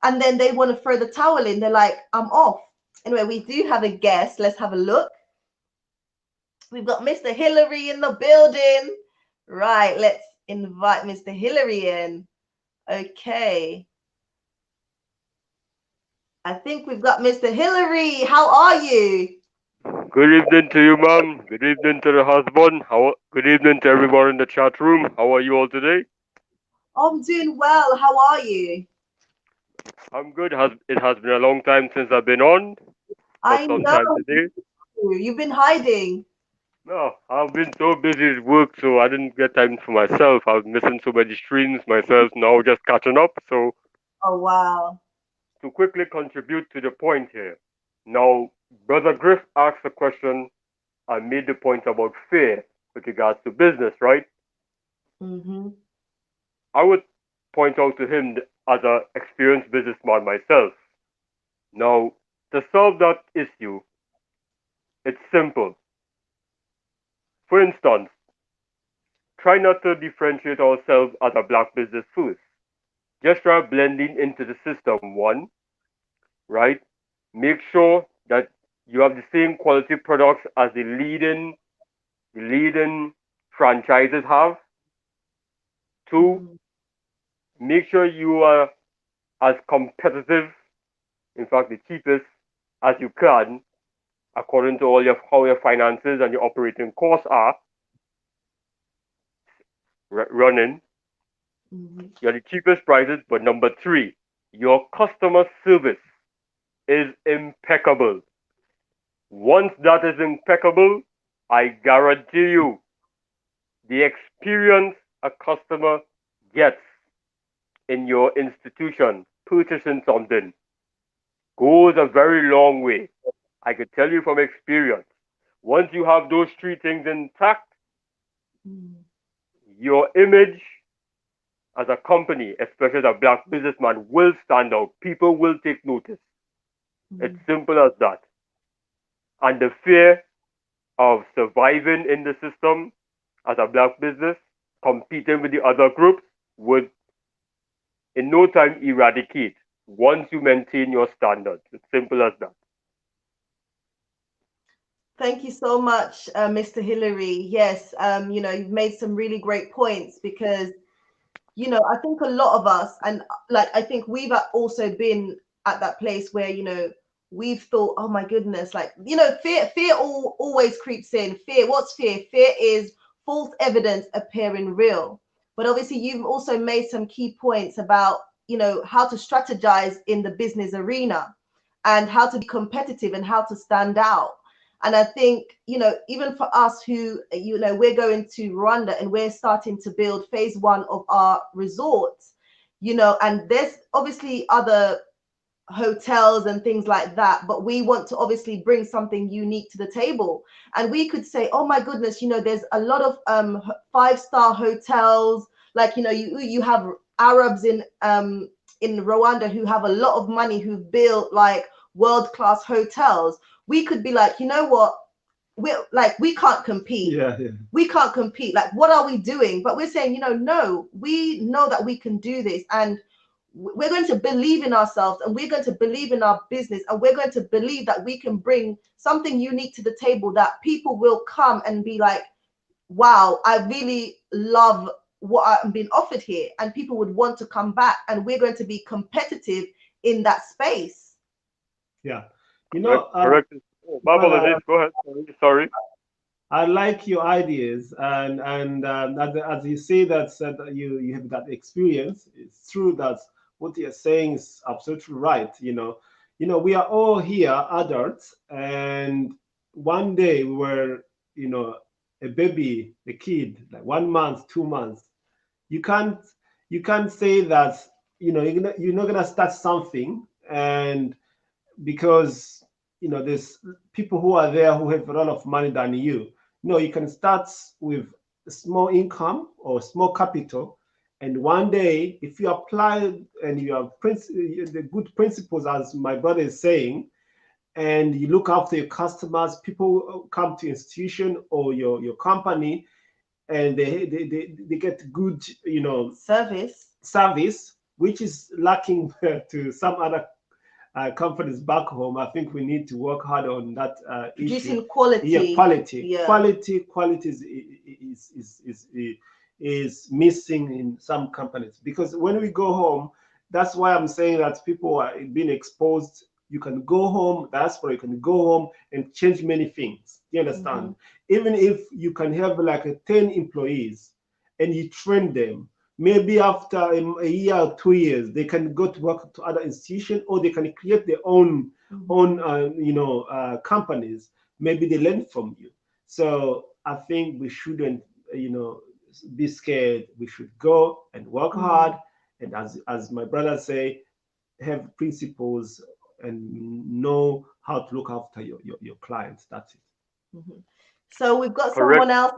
And then they want to throw the towel in. They're like, I'm off. Anyway, we do have a guest. Let's have a look. We've got Mr. Hillary in the building. Right, let's invite Mr. Hillary in. Okay. I think we've got Mr. Hillary. How are you? Good evening to you, ma'am. Good evening to the husband. Good evening to everyone in the chat room. How are you all today? I'm doing well. How are you? I'm good. It has been a long time since I've been on, but I know sometime today. you've been hiding. No, I've been so busy with work, so I didn't get time for myself. I was missing so many streams myself. Now just catching up. So Oh, wow. to quickly contribute to the point here. Now, Brother Griff asked a question. I made the point about fear with regards to business, right? Mm-hmm. I would point out to him as an experienced businessman myself. Now, to solve that issue, it's simple. For instance, try not to differentiate ourselves as a black business first. Just try blending into the system, one, right? Make sure that you have the same quality products as the leading franchises have. Two, Mm-hmm. make sure you are as competitive, in fact the cheapest, as you can, according to all your how your finances and your operating costs are running. Mm-hmm. You're the cheapest prices, but number three, your customer service is impeccable. Once that is impeccable, I guarantee you the experience a customer gets in your institution purchasing something goes a very long way. I can tell you from experience. Once you have those three things intact, Mm-hmm. your image as a company, especially as a black businessman, will stand out. People will take notice. It's simple as that. And the fear of surviving in the system as a black business, competing with the other groups, would in no time eradicate once you maintain your standards. It's simple as that. Thank you so much, Mr. Hillary. Yes, you've made some really great points because, I think a lot of us, and like, I think we've also been at that place where, we've thought, oh my goodness, like, fear always creeps in. Fear, what's fear? Fear is false evidence appearing real. But obviously, you've also made some key points about, how to strategize in the business arena and how to be competitive and how to stand out. And I think, even for us who, we're going to Rwanda and we're starting to build phase one of our resort, and there's obviously other hotels and things like that, but we want to obviously bring something unique to the table. And we could say, oh my goodness, there's a lot of 5-star hotels, like, you have Arabs in Rwanda who have a lot of money, who've built like world-class hotels. We could be like, you know what, we can't compete. Yeah, yeah. We can't compete. Like, what are we doing? But we're saying, no, we know that we can do this, and we're going to believe in ourselves, and we're going to believe in our business, and we're going to believe that we can bring something unique to the table that people will come and be like, wow, I really love what I'm being offered here, and people would want to come back, and we're going to be competitive in that space. Yeah. Correct. Oh, my Well, apologies. Go ahead. Sorry. I like your ideas, and as you say that you have that experience, it's true that what you're saying is absolutely right. We are all here adults, and one day we were, a baby, a kid, like 1 month, 2 months. You can't you can't say that you're not gonna start something, and because there's people who are there who have a lot of money than you. No, you can start with a small income or small capital, and one day if you apply and you have the good principles, as my brother is saying, and you look after your customers, people come to institution or your company, and they get good Service. service, which is lacking to some other companies back home, I think we need to work hard on that issue. Producing quality. Yeah, quality. Yeah. Quality is missing in some companies, because when we go home, that's why I'm saying that people are being exposed. You can go home, diaspora, you can go home and change many things. You understand? Even if you can have like 10 employees and you train them, maybe after a year or 2 years, they can go to work to other institutions, or they can create their own companies. Maybe they learn from you. So I think we shouldn't, be scared. We should go and work hard, and as my brother say, have principles and know how to look after your clients. That's it. So we've got Correct. someone else.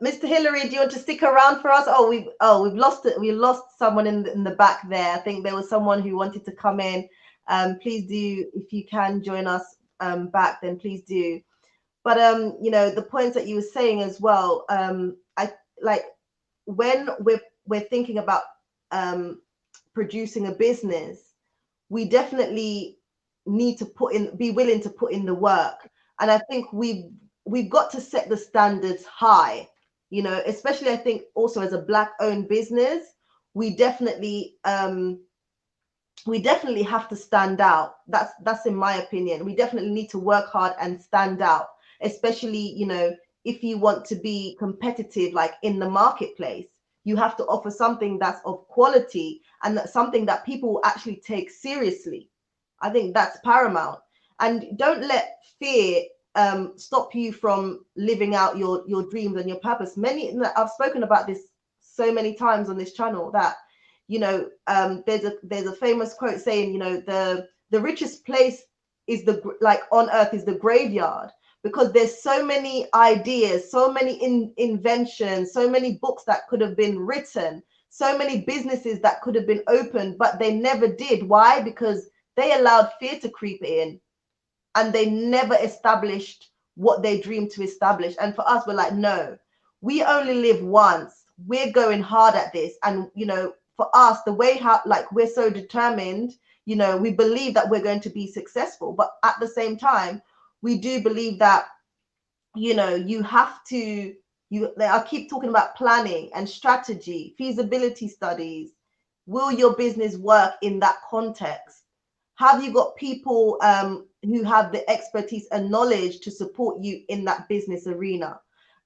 Mr. Hillary, do you want to stick around for us? We've lost it. We lost someone in the back there. I think there was someone who wanted to come in. Please do, if you can join us back, then please do. But the points that you were saying as well. I like when we're thinking about producing a business, we definitely need to be willing to put in the work. And I think we've got to set the standards high, especially I think also as a Black owned business, we definitely have to stand out. That's in my opinion. We definitely need to work hard and stand out, especially, if you want to be competitive, like in the marketplace. You have to offer something that's of quality, and that's something that people will actually take seriously. I think that's paramount. And don't let fear stop you from living out your dreams and your purpose. I've spoken about this so many times on this channel that there's a famous quote saying, the richest place is on earth is the graveyard, because there's so many ideas, so many inventions, so many books that could have been written, so many businesses that could have been opened, but they never did. Why? Because they allowed fear to creep in, and they never established what they dreamed to establish. And for us, we're like, no, we only live once. We're going hard at this. And, for us, the way how, we're so determined, we believe that we're going to be successful. But at the same time, we do believe that, you have to, I keep talking about planning and strategy, feasibility studies. Will your business work in that context? Have you got people who have the expertise and knowledge to support you in that business arena?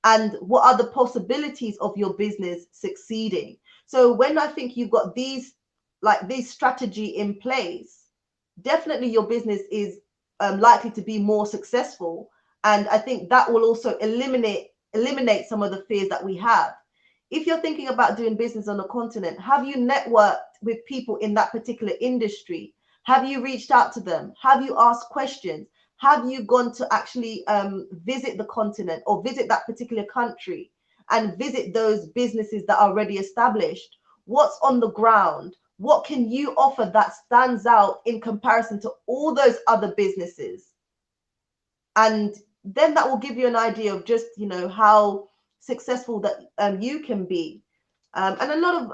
And what are the possibilities of your business succeeding? So when I think you've got this strategy in place, definitely your business is likely to be more successful. And I think that will also eliminate some of the fears that we have. If you're thinking about doing business on a continent, have you networked with people in that particular industry? Have you reached out to them? Have you asked questions? Have you gone to actually visit the continent or visit that particular country and visit those businesses that are already established? What's on the ground? What can you offer that stands out in comparison to all those other businesses? And then that will give you an idea of just, how successful that you can be. And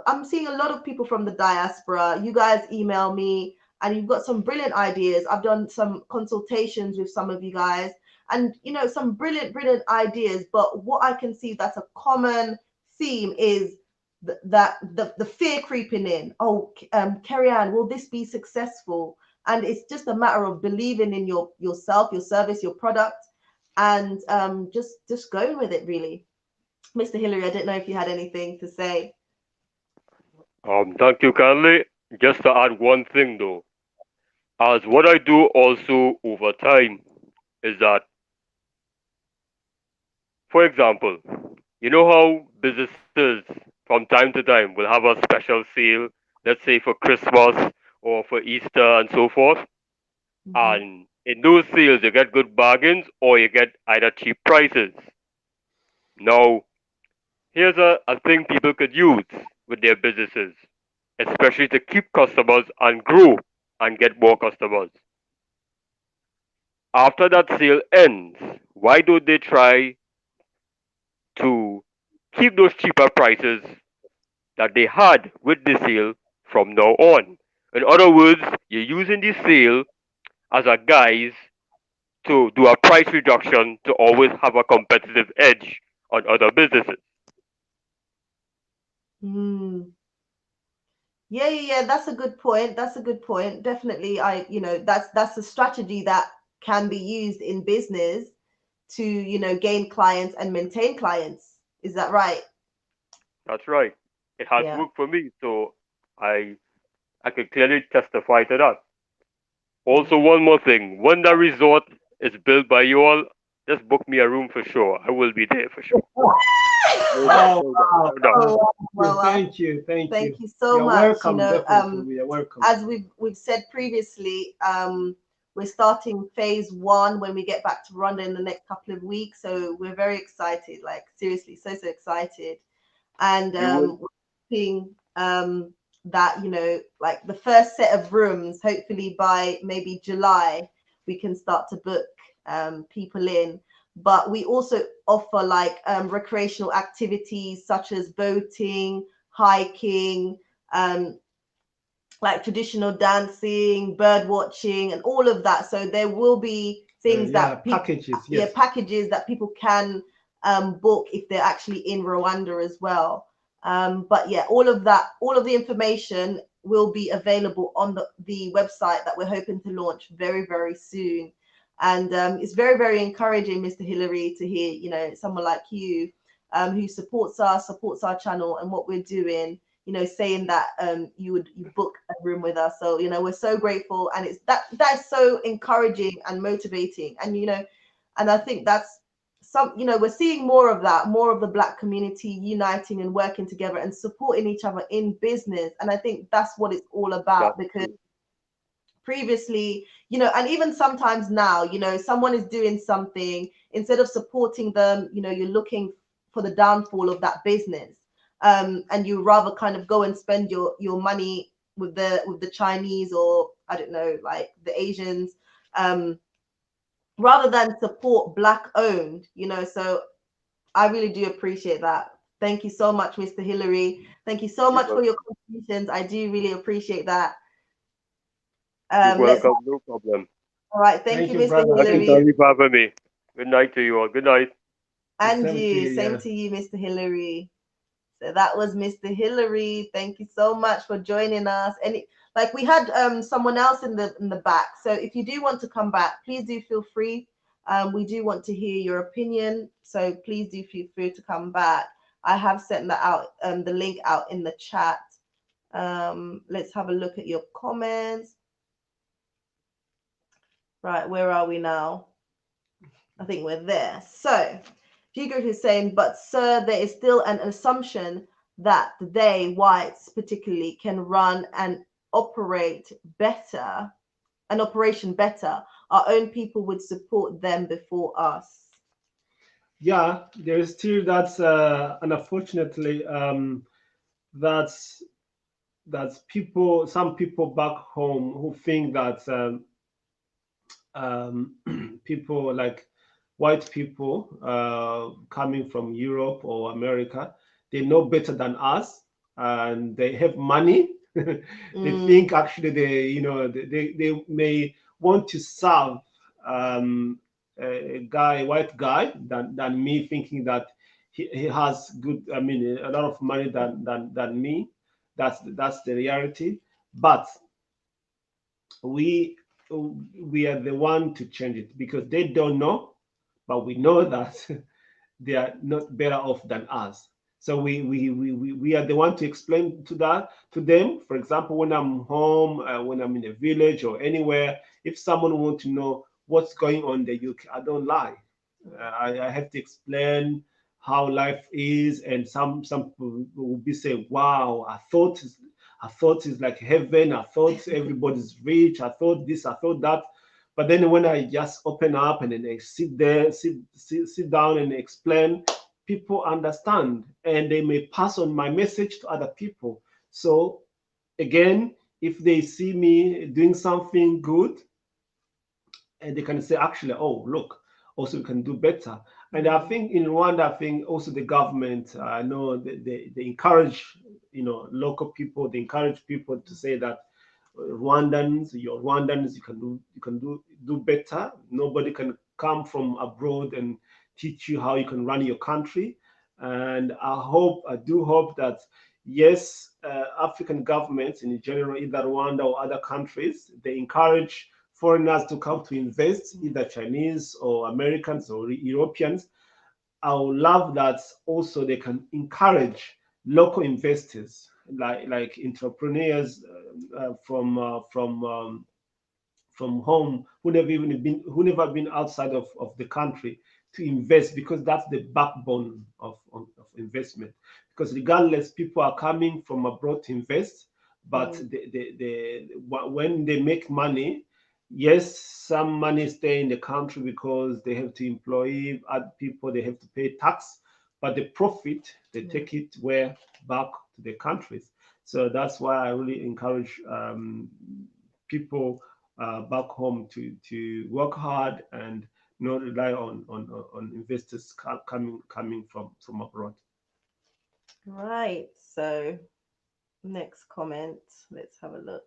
I'm seeing a lot of people from the diaspora. You guys email me, and you've got some brilliant ideas. I've done some consultations with some of you guys, and some brilliant ideas. But what I can see that's a common theme is that the fear creeping in. Oh, Kerry Ann, will this be successful? And it's just a matter of believing in yourself, your service, your product, and just going with it, really. Mr. Hillary, I didn't know if you had anything to say. Thank you kindly. Just to add one thing though, as what I do also over time is that, for example, you know how businesses from time to time will have a special sale, let's say for Christmas or for Easter and so forth. And in those sales, you get good bargains or you get either cheap prices. Now, here's a thing people could use with their businesses, especially to keep customers and grow and get more customers. After that sale ends, why don't they try to keep those cheaper prices that they had with the sale from now on? In other words, you're using the sale as a guise to do a price reduction to always have a competitive edge on other businesses. Mm. Yeah. That's a good point. That's a good point. Definitely, that's a strategy that can be used in business to, gain clients and maintain clients. Is that right? That's right. It has Yeah. worked for me, so I I can clearly testify to that. Also, Yeah. one more thing. When the resort is built by you all, just book me a room for sure. I will be there for sure. No doubt, Oh, no doubt, wow. no doubt. Oh, well, Thank you. Thank thank you. you so You're much. welcome. Definitely. You're welcome. As we've said previously, we're starting phase one when we get back to Rwanda in the next couple of weeks. So we're very excited, like seriously, so excited. And You will. we're hoping that, like the first set of rooms, hopefully by maybe July, we can start to book people in. But we also offer like recreational activities such as boating, hiking, um, like traditional dancing, bird watching, and all of that. So there will be things Yeah, that people, packages. yeah, Yes. packages that people can book if they're actually in Rwanda as well. But yeah, all of that, all of the information will be available on the website that we're hoping to launch very, very soon. And it's very, very encouraging, Mr. Hillary, to hear, someone like you who supports us, supports our channel and what we're doing, saying that you book a room with us. So, we're so grateful, and it's that's so encouraging and motivating. And and I think that's we're seeing more of that, more of the Black community uniting and working together and supporting each other in business. And I think that's what it's all about, That's because true. previously, and even sometimes now, someone is doing something, instead of supporting them, you're looking for the downfall of that business. And you rather kind of go and spend your money with the Chinese, or I don't know, like the Asians, um, rather than support Black owned, So I really do appreciate that. Thank you so much, Mr. Hillary. Thank you so You're much for your welcome. contributions. I do really appreciate that. You're Let's welcome. No problem. All right. Thank Thank you, you, Mr. brother. Thank you, Thank Hillary. Tony, you. for having me. Good night to you all. Good night. The And same to you. you. Same Yeah. to you, Mr. Hillary. So that was Mr. Hillary. Thank you so much for joining us. And like we had someone else in the back. So if you do want to come back, please do feel free. We do want to hear your opinion. So please do feel free to come back. I have sent that out, the link out in the chat. Let's have a look at your comments. Right, where are we now? I think we're there. So Hugo is saying, but sir, there is still an assumption that they, whites particularly, can run and operate better, an operation better. Our own people would support them before us. Yeah, there is still that's and unfortunately that's people, some people back home who think that people like white people coming from Europe or America, they know better than us, and they have money. They think actually they may want to serve a white guy than me, thinking that he has good, I mean, a lot of money than me. That's the reality. But we we are the one to change it, because they don't know, but we know that they are not better off than us. So we are the one to explain to them. For example, when I'm home, when I'm in a village or anywhere, if someone wants to know what's going on in the UK, I don't lie. I have to explain how life is, and some people will be saying, "Wow, I thought it's like heaven. I thought everybody's rich. I thought this. I thought that." But then when I just open up and then I sit there, sit down and explain, people understand, and they may pass on my message to other people. So again, if they see me doing something good, and they can say, actually, oh, look, also we can do better. And I think in Rwanda, I think also the government, I know they encourage, local people, they encourage people to say that Rwandans, your Rwandans, you can do better. Nobody can come from abroad and teach you how you can run your country. And I do hope that yes, African governments in general, either Rwanda or other countries, they encourage foreigners to come to invest, either Chinese or Americans or Europeans. I would love that also they can encourage local investors, like entrepreneurs from home who never been outside of the country to invest, because that's the backbone of investment. Because regardless, people are coming from abroad to invest, but when they make money, yes, some money stay in the country because they have to employ other people, they have to pay tax, but the profit they take it where back to the countries. So that's why I really encourage people back home to work hard and not rely on investors coming from abroad. Right. So next comment, let's have a look.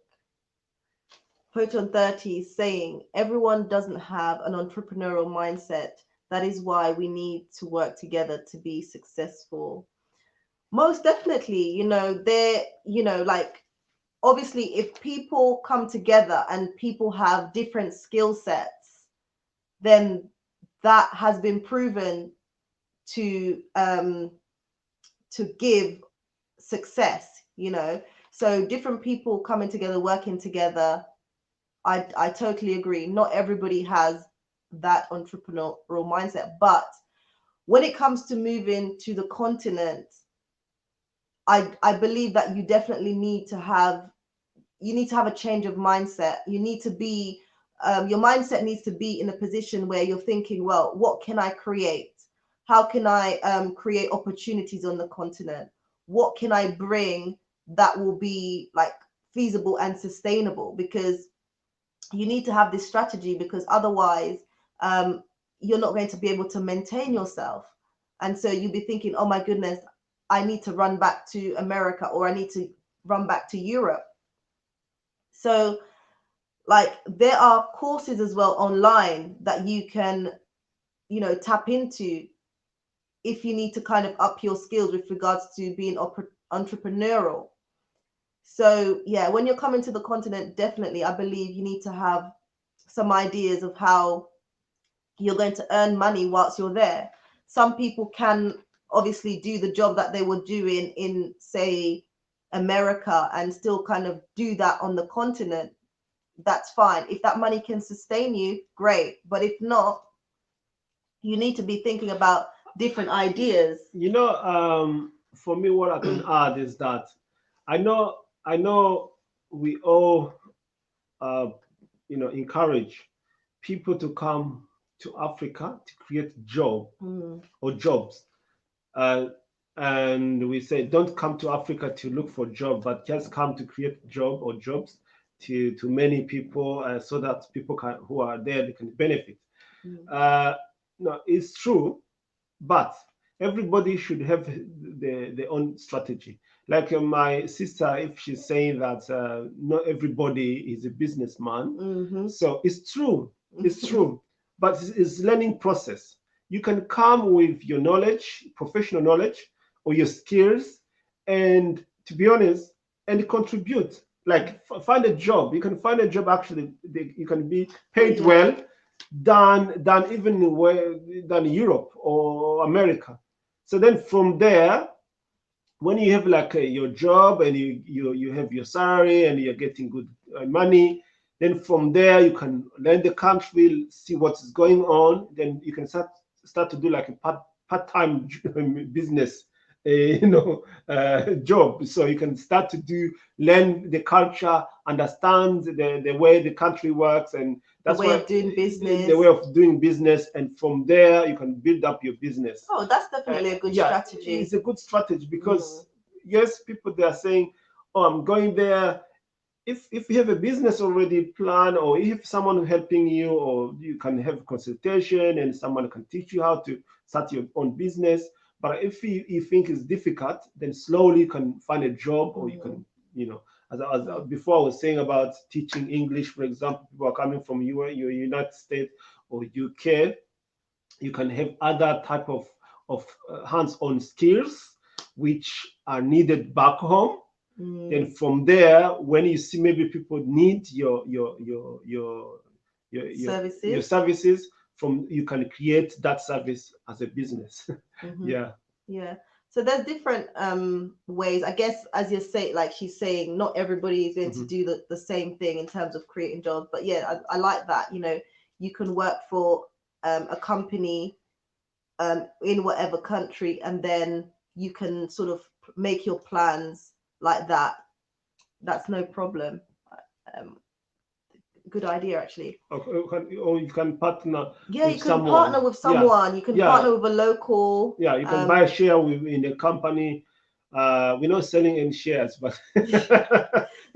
Photon 30 is saying everyone doesn't have an entrepreneurial mindset. That is why we need to work together to be successful. Most definitely, like obviously if people come together and people have different skill sets, then that has been proven to give success, So different people coming together, working together. I totally agree. Not everybody has that entrepreneurial mindset, but when it comes to moving to the continent, I believe that you definitely need to have a change of mindset. You need to be your mindset needs to be in a position where you're thinking, well, what can I create? How can I create opportunities on the continent? What can I bring that will be like feasible and sustainable? Because you need to have this strategy, because otherwise you're not going to be able to maintain yourself. And so you'll be thinking, oh my goodness, I need to run back to America, or I need to run back to Europe. So like there are courses as well online that you can, tap into if you need to kind of up your skills with regards to being entrepreneurial. So yeah, when you're coming to the continent, definitely, I believe you need to have some ideas of how you're going to earn money whilst you're there. Some people can obviously do the job that they were doing in, say, America and still kind of do that on the continent. That's fine. If that money can sustain you, great. But if not, you need to be thinking about different ideas. For me, what I can add is that I know we all encourage people to come to Africa to create jobs. And we say don't come to Africa to look for job, but just come to create jobs to many people, so that people who are there, they can benefit. No, it's true, but everybody should have their own strategy. Like my sister, if she's saying that not everybody is a businessman, so it's true, but it's learning process. You can come with your knowledge, professional knowledge, or your skills, and to be honest, and contribute. Like find a job. You can find a job actually. You can be paid well than Europe or America. So then from there, when you have like your job and you have your salary and you're getting good money, then from there you can learn the country, see what is going on. Then you can start to do like a part-time business, job. So you can start to learn the culture, understand the way the country works, and that's the way of doing business. The way of doing business, and from there you can build up your business. Oh, that's definitely a good strategy. It's a good strategy because yes, people they are saying, "Oh, I'm going there." If you have a business already planned, or if someone helping you, or you can have consultation and someone can teach you how to start your own business. But if you think it's difficult, then slowly you can find a job, or you can as before I was saying about teaching English, for example, people are coming from United States or UK. You can have other type of hands-on skills which are needed back home. Then from there, when you see maybe people need your services, from you can create that service as a business. Yeah. So there's different ways, I guess, as you say, like she's saying, not everybody is going to do the same thing in terms of creating jobs. But yeah, I like that. You know, you can work for a company in whatever country, and then you can sort of make your plans like that. That's no problem. Good idea, actually. Or you can partner. Yeah, you can partner with someone. You can partner with a local. Yeah, you can buy a share in a company. We're not selling any shares, but you can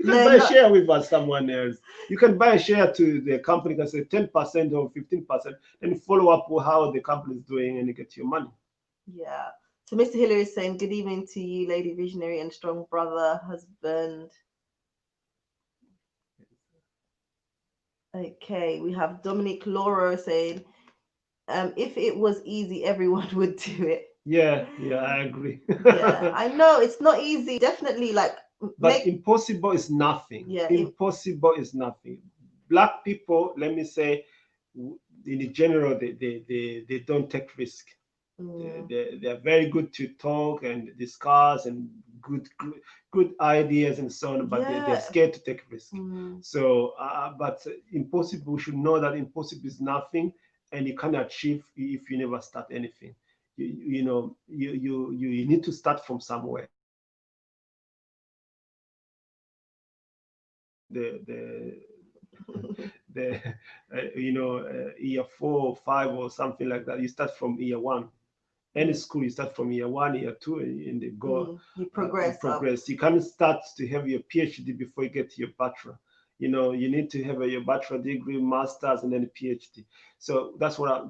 buy a share with someone else. You can buy a share to the company, can say 10% or 15%, and follow up with how the company is doing, and you get your money. Yeah. So Mr. Hillary is saying, good evening to you, Lady Visionary and strong brother, husband. Okay, we have Dominic Loro saying, if it was easy, everyone would do it. Yeah, I agree. Yeah, I know it's not easy. Definitely, like, but impossible is nothing. Yeah, impossible is nothing. Black people, let me say, in general, they don't take risk. They are very good to talk and discuss and good ideas and so on, but they're scared to take risk. So, but impossible, we should know that impossible is nothing, and you can't achieve if you never start anything. You need to start from somewhere. The year 4 or 5 or something like that. You start from year 1. Any school, you start from year 1, year 2, and they go. You progress. You can't start to have your PhD before you get to your bachelor. You need to have your bachelor degree, masters, and then a PhD. So that's a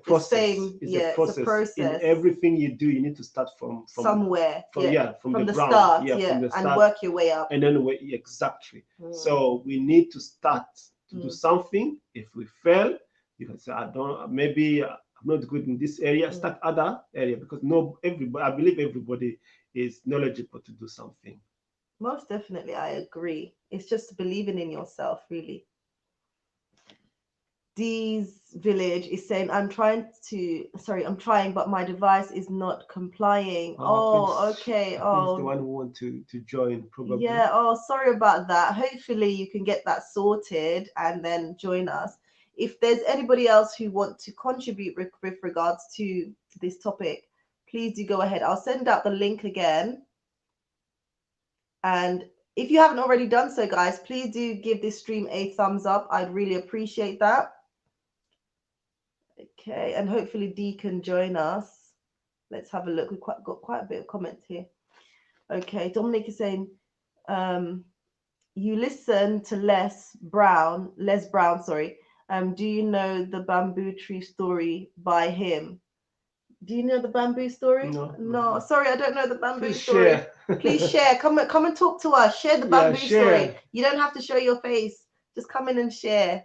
process. It's a process. In everything you do, you need to start from somewhere. From the ground. Start. From the start, and work your way up. And then exactly. So we need to start to do something. If we fail, you can say, I'm not good in this area. Start other area, because I believe everybody is knowledgeable to do something. Most definitely, I agree. It's just believing in yourself, really. Dee's Village is saying, I'm trying, but my device is not complying. Okay. He's the one who wants to join, probably. Yeah. Oh, sorry about that. Hopefully you can get that sorted and then join us. If there's anybody else who want to contribute with regards to this topic, please do go ahead. I'll send out the link again. And if you haven't already done so, guys, please do give this stream a thumbs up. I'd really appreciate that. Okay, and hopefully Dee can join us. Let's have a look. We've got quite a bit of comments here. Okay, Dominic is saying, you listen to Les Brown, do you know the bamboo tree story by him? Do you know the bamboo story? No. Sorry, I don't know the bamboo story. Share. Please share. Come and talk to us. Share the bamboo story. You don't have to show your face. Just come in and share.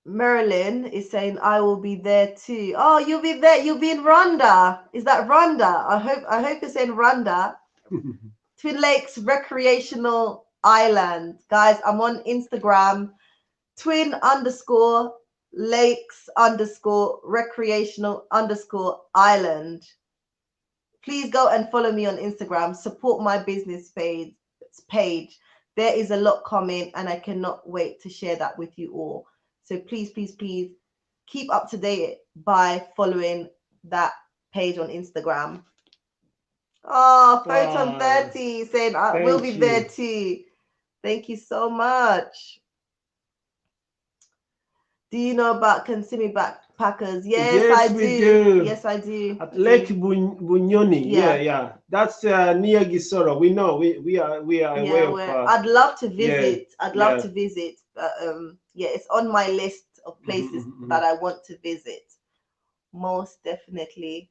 Marilyn is saying, I will be there too. Oh, you'll be there. You'll be in Rwanda. Is that Rwanda? I hope you're saying Rwanda. Twin Lakes Recreational Island. Guys, I'm on Instagram. twin_lakes_recreational_island. Please go and follow me on Instagram. Support my business page. There is a lot coming, and I cannot wait to share that with you all. So please keep up to date by following that page on Instagram. Oh, Photon 30 saying we'll be there too. Thank you so much. Do you know about Consumi backpackers? Yes, I do. Yes, I do. At Lake Bunyoni. Yeah. That's near Gisoro. We know. We are aware of. I'd love to visit. I'd love to visit. It's on my list of places that I want to visit. Most definitely.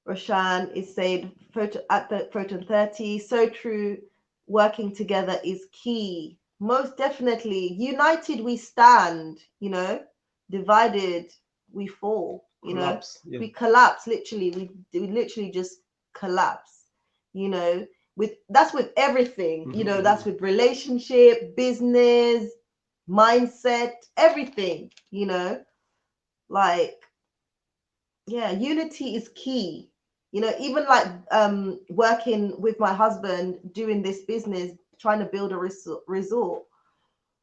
Roshan is saying photo at the photon 30. So true. Working together is key. Most definitely. United we stand, you know. Divided we fall, you Collapse. know. Yeah. We collapse literally. We literally just collapse, you know. That's with everything, you know, that's with relationship, business, mindset, everything, you know. Like, yeah, unity is key, you know. Even like working with my husband, doing this business, trying to build a resort,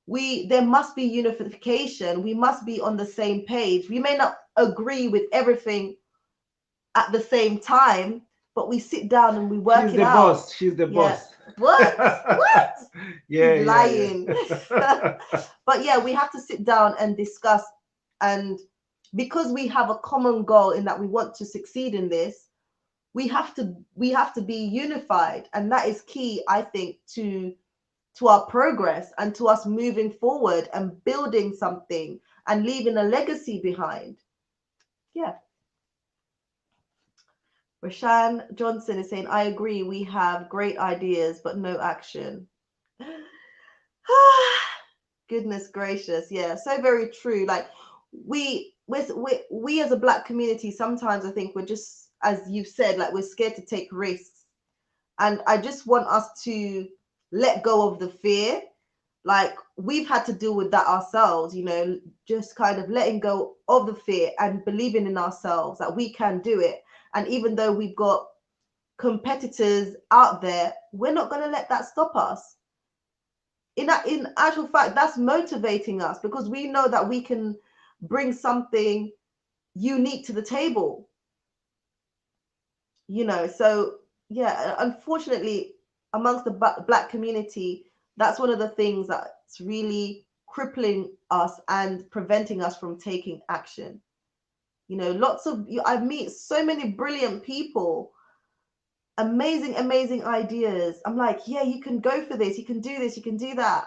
there must be unification. We must be on the same page. We may not agree with everything at the same time, but we sit down and we work She's it the out. boss. She's the Yeah. boss. What? What? Yeah, He's yeah, lying. yeah. But yeah, we have to sit down and discuss, and because we have a common goal in that we want to succeed in this, we have to be unified, and that is key, I think, to our progress and to us moving forward and building something and leaving a legacy behind. Yeah. Rashan Johnson is saying, I agree, we have great ideas but no action. Goodness gracious, yeah, so very true. Like we as a Black community, sometimes I think we're just, as you've said, like we're scared to take risks, and I just want us to let go of the fear. Like we've had to deal with that ourselves, you know, just kind of letting go of the fear and believing in ourselves that we can do it. And even though we've got competitors out there, we're not going to let that stop us. In actual fact, that's motivating us, because we know that we can bring something unique to the table, you know. So yeah, unfortunately, amongst the Black community, that's one of the things that's really crippling us and preventing us from taking action. You know, I meet so many brilliant people, amazing ideas. I'm like, yeah, you can go for this, you can do this, you can do that,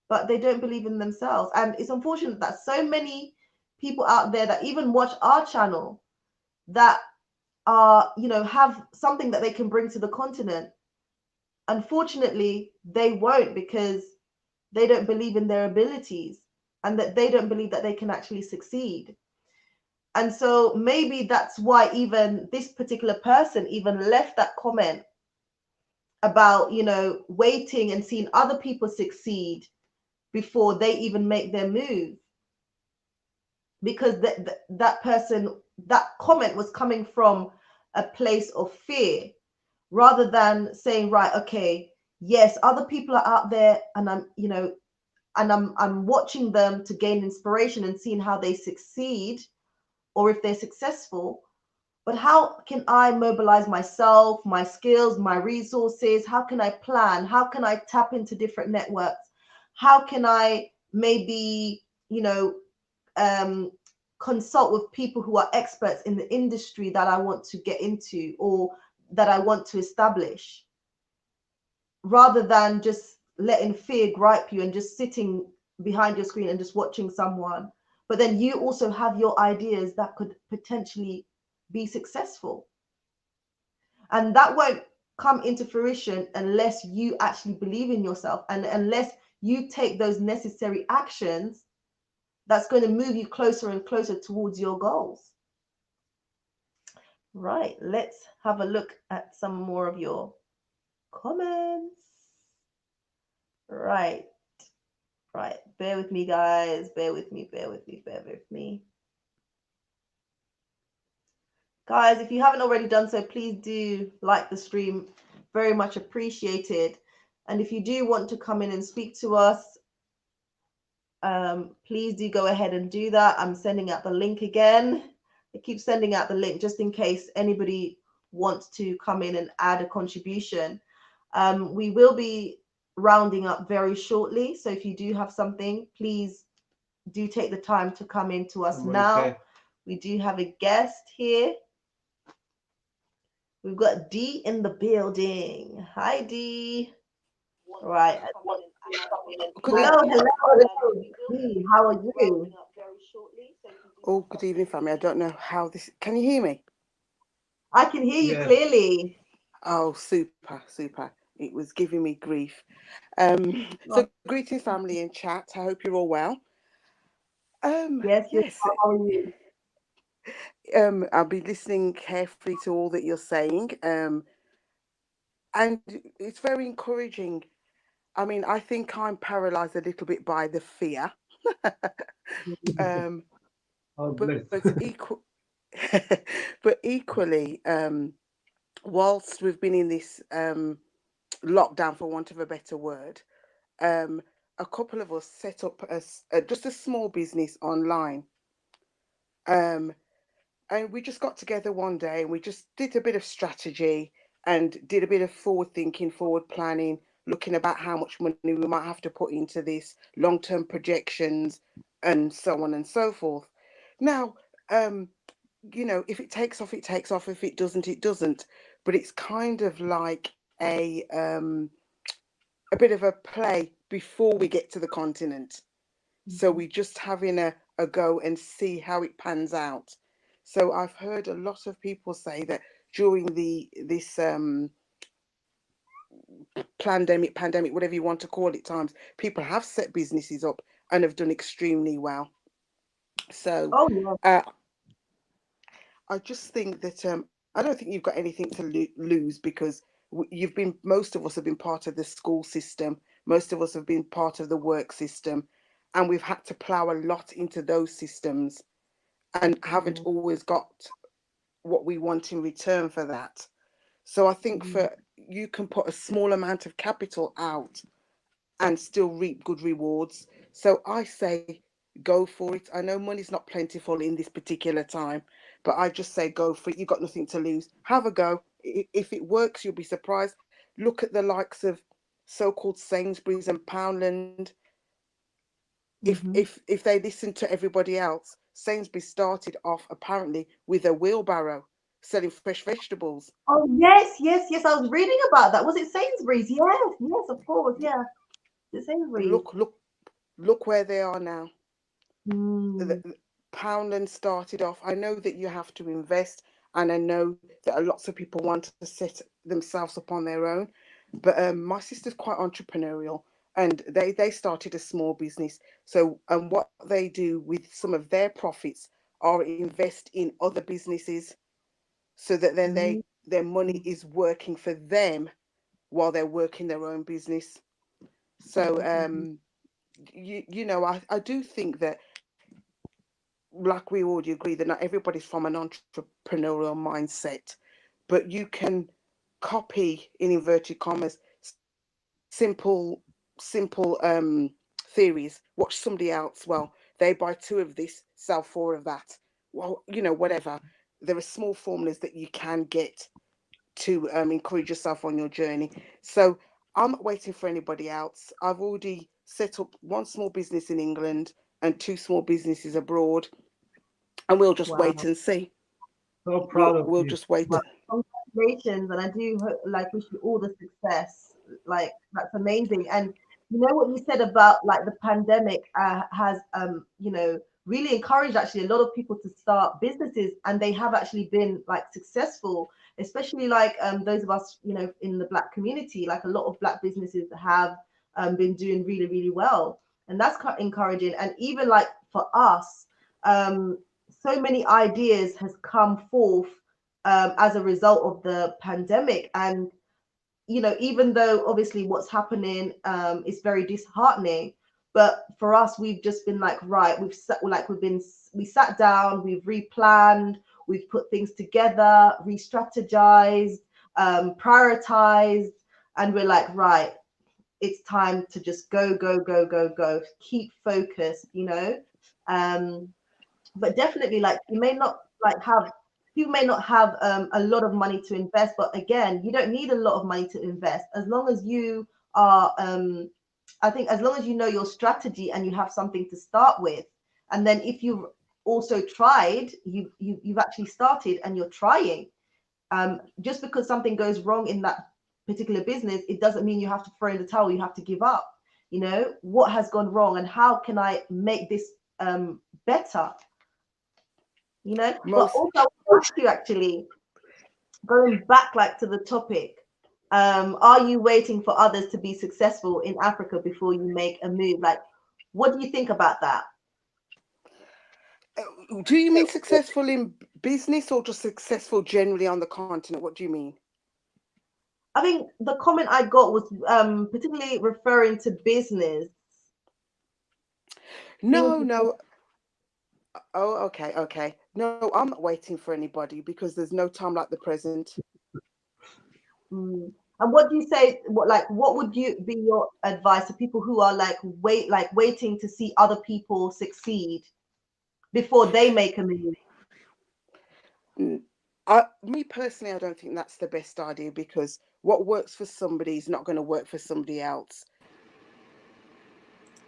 but they don't believe in themselves. And it's unfortunate that so many people out there that even watch our channel, that are, you know, have something that they can bring to the continent, unfortunately they won't, because they don't believe in their abilities, and that they don't believe that they can actually succeed. And so maybe that's why even this particular person even left that comment about, you know, waiting and seeing other people succeed before they even make their move, because that person, that comment was coming from a place of fear, rather than saying, right, okay, yes, other people are out there, and I'm, you know, and I'm watching them to gain inspiration and seeing how they succeed, or if they're successful. But how can I mobilize myself, my skills, my resources? How can I plan? How can I tap into different networks? How can I maybe, you know, consult with people who are experts in the industry that I want to get into or that I want to establish, rather than just letting fear gripe you and just sitting behind your screen and just watching someone. But then you also have your ideas that could potentially be successful. And that won't come into fruition unless you actually believe in yourself, and unless you take those necessary actions that's going to move you closer and closer towards your goals. Right, let's have a look at some more of your comments. Right, bear with me, guys, bear with me. Guys, if you haven't already done so, please do like the stream, very much appreciated. And if you do want to come in and speak to us, please do go ahead and do that. I'm sending out the link again. I keep sending out the link just in case anybody wants to come in and add a contribution. We will be rounding up very shortly, so if you do have something, please do take the time to come in to us now. We do have a guest here. We've got D in the building. Hi, D. Right. Hello. D, how are you? Oh, good evening, family. I don't know how this. Can you hear me? I can hear you Yes. clearly. Oh, super, super. It was giving me grief. Oh, So greetings, family in chat. I hope you're all well. yes, yes. Yes. How are you? I'll be listening carefully to all that you're saying. And it's very encouraging. I mean, I think I'm paralyzed a little bit by the fear. um, Oh, but bless. but equal, but equally, whilst we've been in this lockdown, for want of a better word, um, a couple of us set up just a small business online. Um, and we just got together one day and we just did a bit of strategy and did a bit of forward thinking, forward planning, looking about how much money we might have to put into this, long term projections, and so on and so forth. Now, um, if it takes off, it takes off. If it doesn't, it doesn't. But it's kind of like a bit of a play before we get to the continent. So Mhm. we just having a go and see how it pans out. So I've heard a lot of people say that during this pandemic, whatever you want to call it, times people have set businesses up and have done extremely well. So Oh, yeah. uh, I just think that I don't think you've got anything to lose because you've been, most of us have been part of the school system, most of us have been part of the work system, and we've had to plow a lot into those systems and haven't Mhm, always got what we want in return for that. So I think mhm, for you can put a small amount of capital out and still reap good rewards. So I say go for it. I know money's not plentiful in this particular time, but I just say go for it. You've got nothing to lose. Have a go. If it works, you'll be surprised. Look at the likes of so-called Sainsbury's and Poundland. mhm. If they listen to everybody else, Sainsbury's started off apparently with a wheelbarrow selling fresh vegetables. Oh, yes, yes, yes. I was reading about that. Was it Sainsbury's? Yes, yes, of course. Yeah, it's Sainsbury's. Look, look, look where they are now. Mm, The Poundland started off. I know that you have to invest, and I know that lots of people want to set themselves up on their own. But my sister's quite entrepreneurial, and they started a small business. So, and what they do with some of their profits are invest in other businesses, so that then mm, their money is working for them while they're working their own business. So, mhm, mhm. I do think that, like we already agree, that not everybody's from an entrepreneurial mindset, but you can copy, in inverted commas, simple theories. Watch somebody else. Well, they buy two of this, sell four of that. Well, whatever. There are small formulas that you can get to encourage yourself on your journey. So I'm not waiting for anybody else. I've already set up one small business in England and two small businesses abroad, and we'll just wait Wow. and see. So We'll proud of we'll you. just wait. Well, congratulations, and I do like wish you all the success. Like that's amazing. And you know what you said about like the pandemic has really encouraged actually a lot of people to start businesses, and they have actually been like successful, especially like those of us in the Black community. Like a lot of Black businesses have been doing really really well, and that's encouraging. And even like for us, so many ideas has come forth as a result of the pandemic. And even though obviously what's happening is very disheartening, but for us we've just been like, right, we sat down, we've replanned, we've put things together, re-strategized, prioritized, and we're like, right, it's time to just go go go go go, keep focused, um but definitely like you may not like have you may not have a lot of money to invest, but again, you don't need a lot of money to invest as long as you are I think as long as you know your strategy and you have something to start with. And then if you've also tried, you've actually started and you're trying, just because something goes wrong in that particular business, it doesn't mean you have to throw in the towel, you have to give up. What has gone wrong and how can I make this better. But Most also I want to ask you actually, going back like to the topic, are you waiting for others to be successful in Africa before you make a move? Like, what do you think about that? Do you mean successful in business or just successful generally on the continent? What do you mean? I think the comment I got was particularly referring to business. No. Oh, okay. No, I'm not waiting for anybody because there's no time like the present. Mm. And what do you say? What would you be your advice to people who are waiting to see other people succeed before they make a move? Me personally, I don't think that's the best idea because what works for somebody is not going to work for somebody else.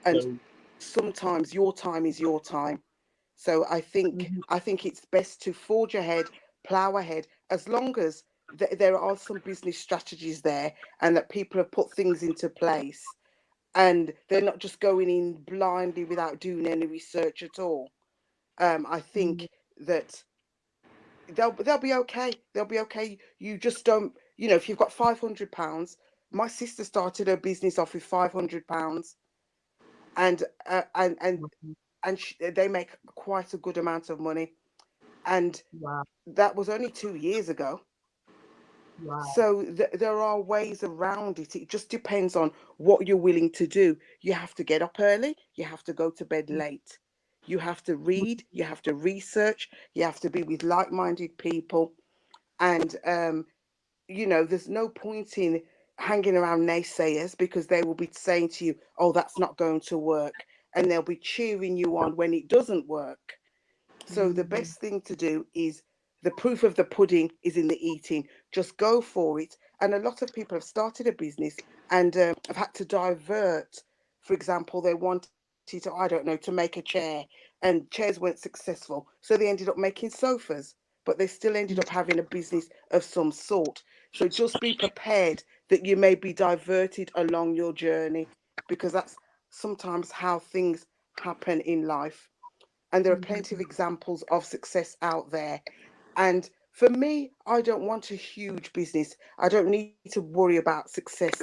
And So, sometimes your time is your time. So I think Mhm. it's best to forge ahead, plow ahead, as long as there are some business strategies there and that people have put things into place and they're not just going in blindly without doing any research at all. I Mm. think that they'll be okay. They'll be okay. You just don't, if you've got £500, my sister started her business off with £500, and they make quite a good amount of money, and Wow, that was only 2 years ago. wow. So there are ways around it. It just depends on what you're willing to do. You have to get up early. You have to go to bed late. You have to read. You have to research. You have to be with like-minded people. And there's no point in hanging around naysayers because they will be saying to you, "Oh, that's not going to work," and they'll be cheering you on when it doesn't work. So the Mhm. best thing to do is, the proof of the pudding is in the eating. Just go for it. And a lot of people have started a business and have had to divert. For example, they wanted to, I don't know, to make a chair, and chairs weren't successful. So they ended up making sofas, but they still ended up having a business of some sort. So just be prepared that you may be diverted along your journey, because that's sometimes how things happen in life, and there are plenty of Mhm. examples of success out there. And for me, I don't want a huge business. I don't need to worry about success,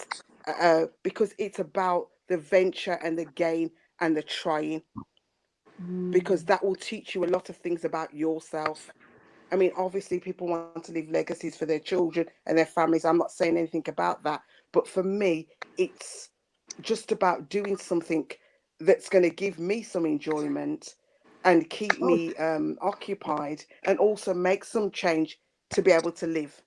because it's about the venture and the gain and the trying, because Mhm. that will teach you a lot of things about yourself. I mean, obviously, people want to leave legacies for their children and their families. I'm not saying anything about that. But for me, it's just about doing something that's going to give me some enjoyment and keep Oh, me occupied, and also make some change to be able to live.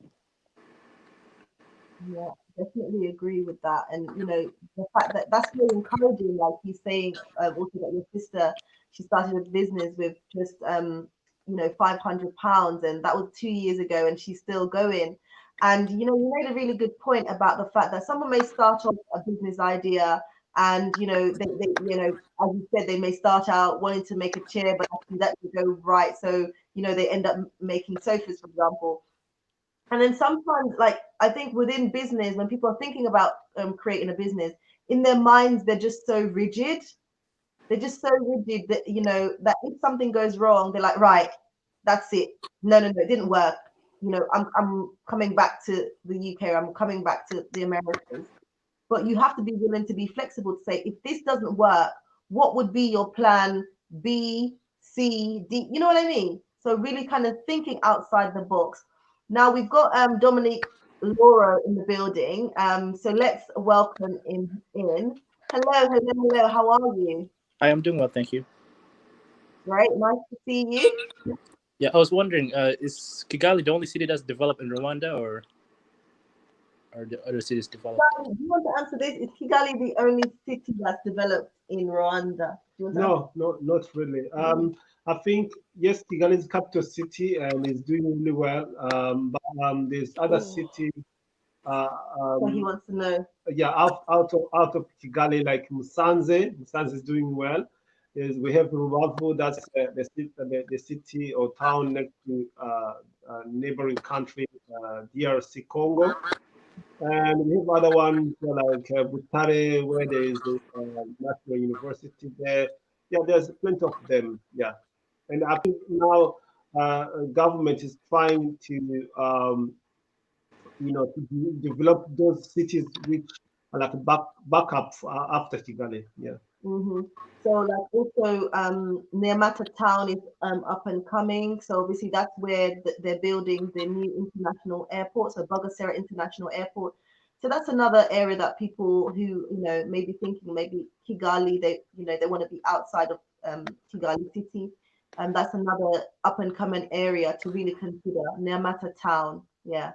yeah, definitely agree with that. And the fact that that's very encouraging, like you saying, also that your sister, she started a business with just £500, and that was 2 years ago, and she's still going. And you made a really good point about the fact that someone may start off a business idea, and they as you said, they may start out wanting to make a chair, but actually that doesn't go right. So they end up making sofas, for example. And then sometimes, like I think within business, when people are thinking about creating a business, in their minds they're just so rigid. They're just so rigid that that if something goes wrong, they're like, right, that's it. No, no, no, it didn't work. I'm coming back to the UK. Or I'm coming back to the Americas. But you have to be willing to be flexible to say, if this doesn't work, what would be your plan B, C, D? You know what I mean? So really kind of thinking outside the box. Now we've got Dominique Laura in the building. So let's welcome him in. Hello, hello, hello. How are you? I am doing well, thank you. Great, nice to see you. Yeah, I was wondering, is Kigali the only city that's developed in Rwanda, or are the other cities developed? Do you want to answer this? Is Kigali the only city that's developed in Rwanda? Do you want to answer? no, no, not really. I think yes, Kigali is capital city and is doing really well. But there's other Oh, cities. Uh, So he um, wants to know. yeah, out of Kigali, like Musanze. Musanze is doing well. We have Rubavu, that's the city or town next to neighboring country, DRC Congo. And we have other ones like Butare, where there is a national university there. Yeah, there's plenty of them. Yeah, and I think now government is trying to to develop those cities which are like a backup after Kigali. Yeah. So like also Nyamata town is up and coming. So obviously that's where they're building the new international airport, so Bogasera International Airport. So that's another area that people who may be thinking maybe Kigali, they want to be outside of Kigali city, and that's another up and coming area to really consider. Nyamata town, yeah.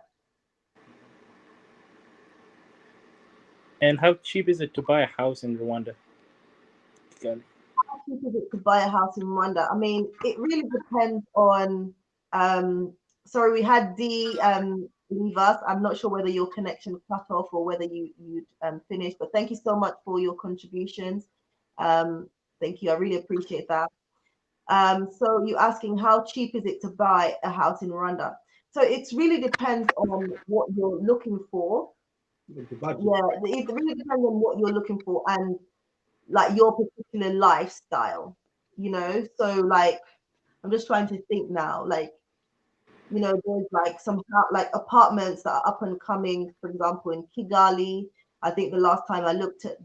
And how cheap is it to buy a house in Rwanda? Kigali. How cheap is it to buy a house in Rwanda? I mean, it really depends on. Sorry, we had D leave us. I'm not sure whether your connection cut off or whether you finished. But thank you so much for your contributions. Thank you. I really appreciate that. So you're asking how cheap is it to buy a house in Rwanda? So it really depends on what you're looking for. The budget. Yeah, it really depends on what you're looking for and like your particular lifestyle, so like I'm just trying to think now, like there's like some like apartments that are up and coming, for example in Kigali. I think the last time I looked at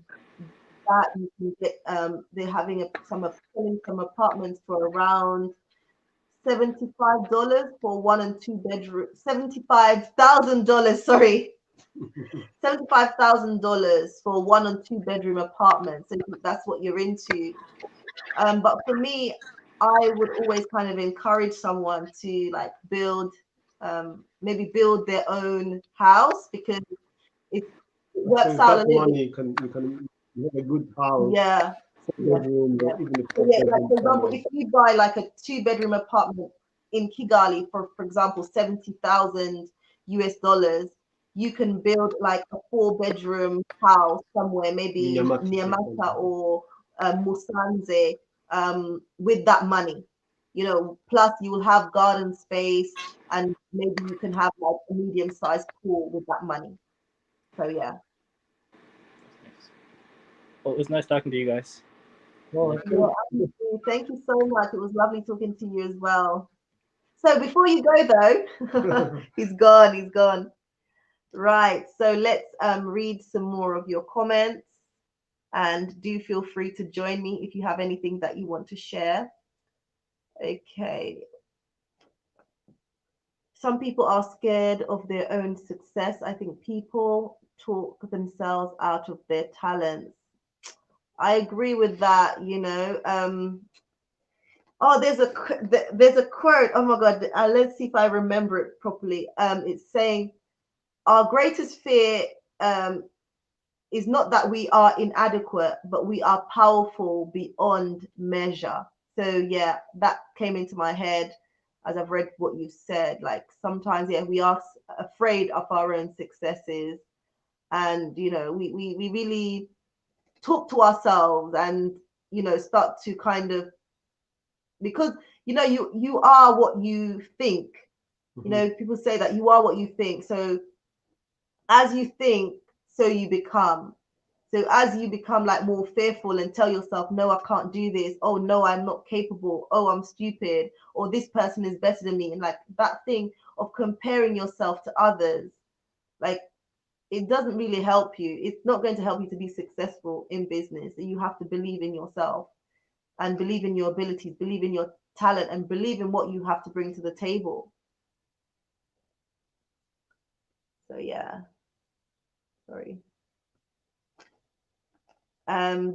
that, you can get they're having selling some apartments for around $75 for 1 and 2 bedroom, $75,000, sorry. $75,000 for 1 and 2 bedroom apartments. So if that's what you're into. But for me, I would always kind of encourage someone to like maybe build their own house, because it works out a little bit. You can have a good house. Yeah. Bedroom, yeah. Even a So yeah, like for example, somewhere. if you buy like a 2-bedroom apartment in Kigali for example, $70,000 US, you can build like a 4-bedroom house somewhere, maybe Nyamata or Musanze, with that money. Plus you will have garden space, and maybe you can have like a medium-sized pool with that money. So yeah. Well, it was nice talking to you guys. Thank you so much. It was lovely talking to you as well. So before you go though, he's gone. Right. So let's read some more of your comments, and do feel free to join me if you have anything that you want to share. Okay. Some people are scared of their own success. I think people talk themselves out of their talents. I agree with that, Oh, there's a quote. Oh my God. Let's see if I remember it properly. It's saying, our greatest fear is not that we are inadequate, but we are powerful beyond measure. So yeah, that came into my head as I've read what you said. Like sometimes, yeah, we are afraid of our own successes, and we really talk to ourselves and start to kind of, because you are what you think. People say that you are what you think. So as you think, so you become. So as you become like more fearful and tell yourself, no, I can't do this. Oh no, I'm not capable. Oh, I'm stupid. Or this person is better than me. And like that thing of comparing yourself to others, like it doesn't really help you. It's not going to help you to be successful in business. You have to believe in yourself and believe in your abilities, believe in your talent, and believe in what you have to bring to the table. So yeah, sorry.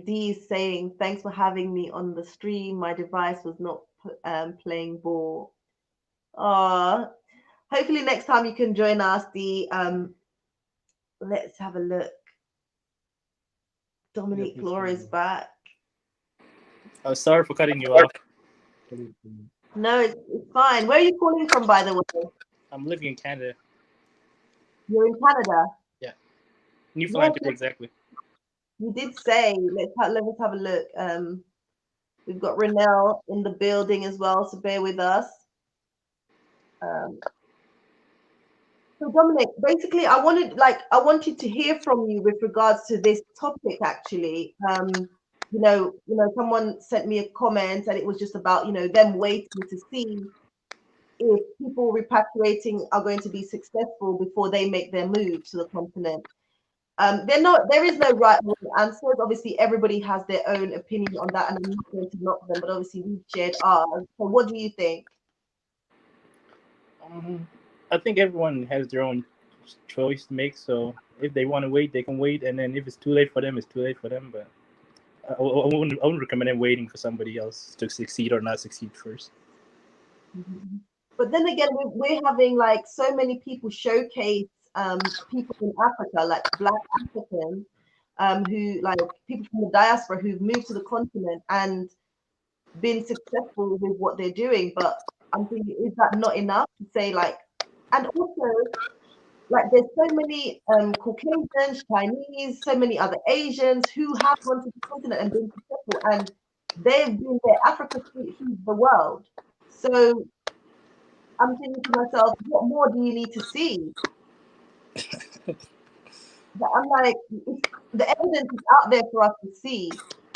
D is saying, thanks for having me on the stream. My device was not playing ball. Hopefully next time you can join us. D. Let's have a look. Dominique Laura is back. Oh, sorry for cutting you off. No, it's fine. Where are you calling from, by the way? I'm living in Canada. You're in Canada? Yeah. Newfoundland, to be exactly. You did say, let's have a look. We've got Renelle in the building as well, so bear with us. So Dominic, basically, I wanted to hear from you with regards to this topic. Actually, someone sent me a comment, and it was just about them waiting to see if people repatriating are going to be successful before they make their move to the continent. There is no right or wrong answers. Obviously, everybody has their own opinion on that, and I'm not going to knock them, but obviously we've shared ours. So what do you think? I think everyone has their own choice to make. So if they want to wait, they can wait, and then if it's too late for them, it's too late for them. But I wouldn't recommend them waiting for somebody else to succeed or not succeed first. But then again, we're having like so many people showcase people in Africa, like Black Africans, who like people from the diaspora who've moved to the continent and been successful with what they're doing. But I'm thinking, is that not enough to say like, and also like there's so many Caucasians, Chinese, so many other Asians who have gone to the continent and been successful, and they've been there. Africa feeds the world. So I'm thinking to myself, what more do you need to see? But I'm like, the evidence is out there for us to see.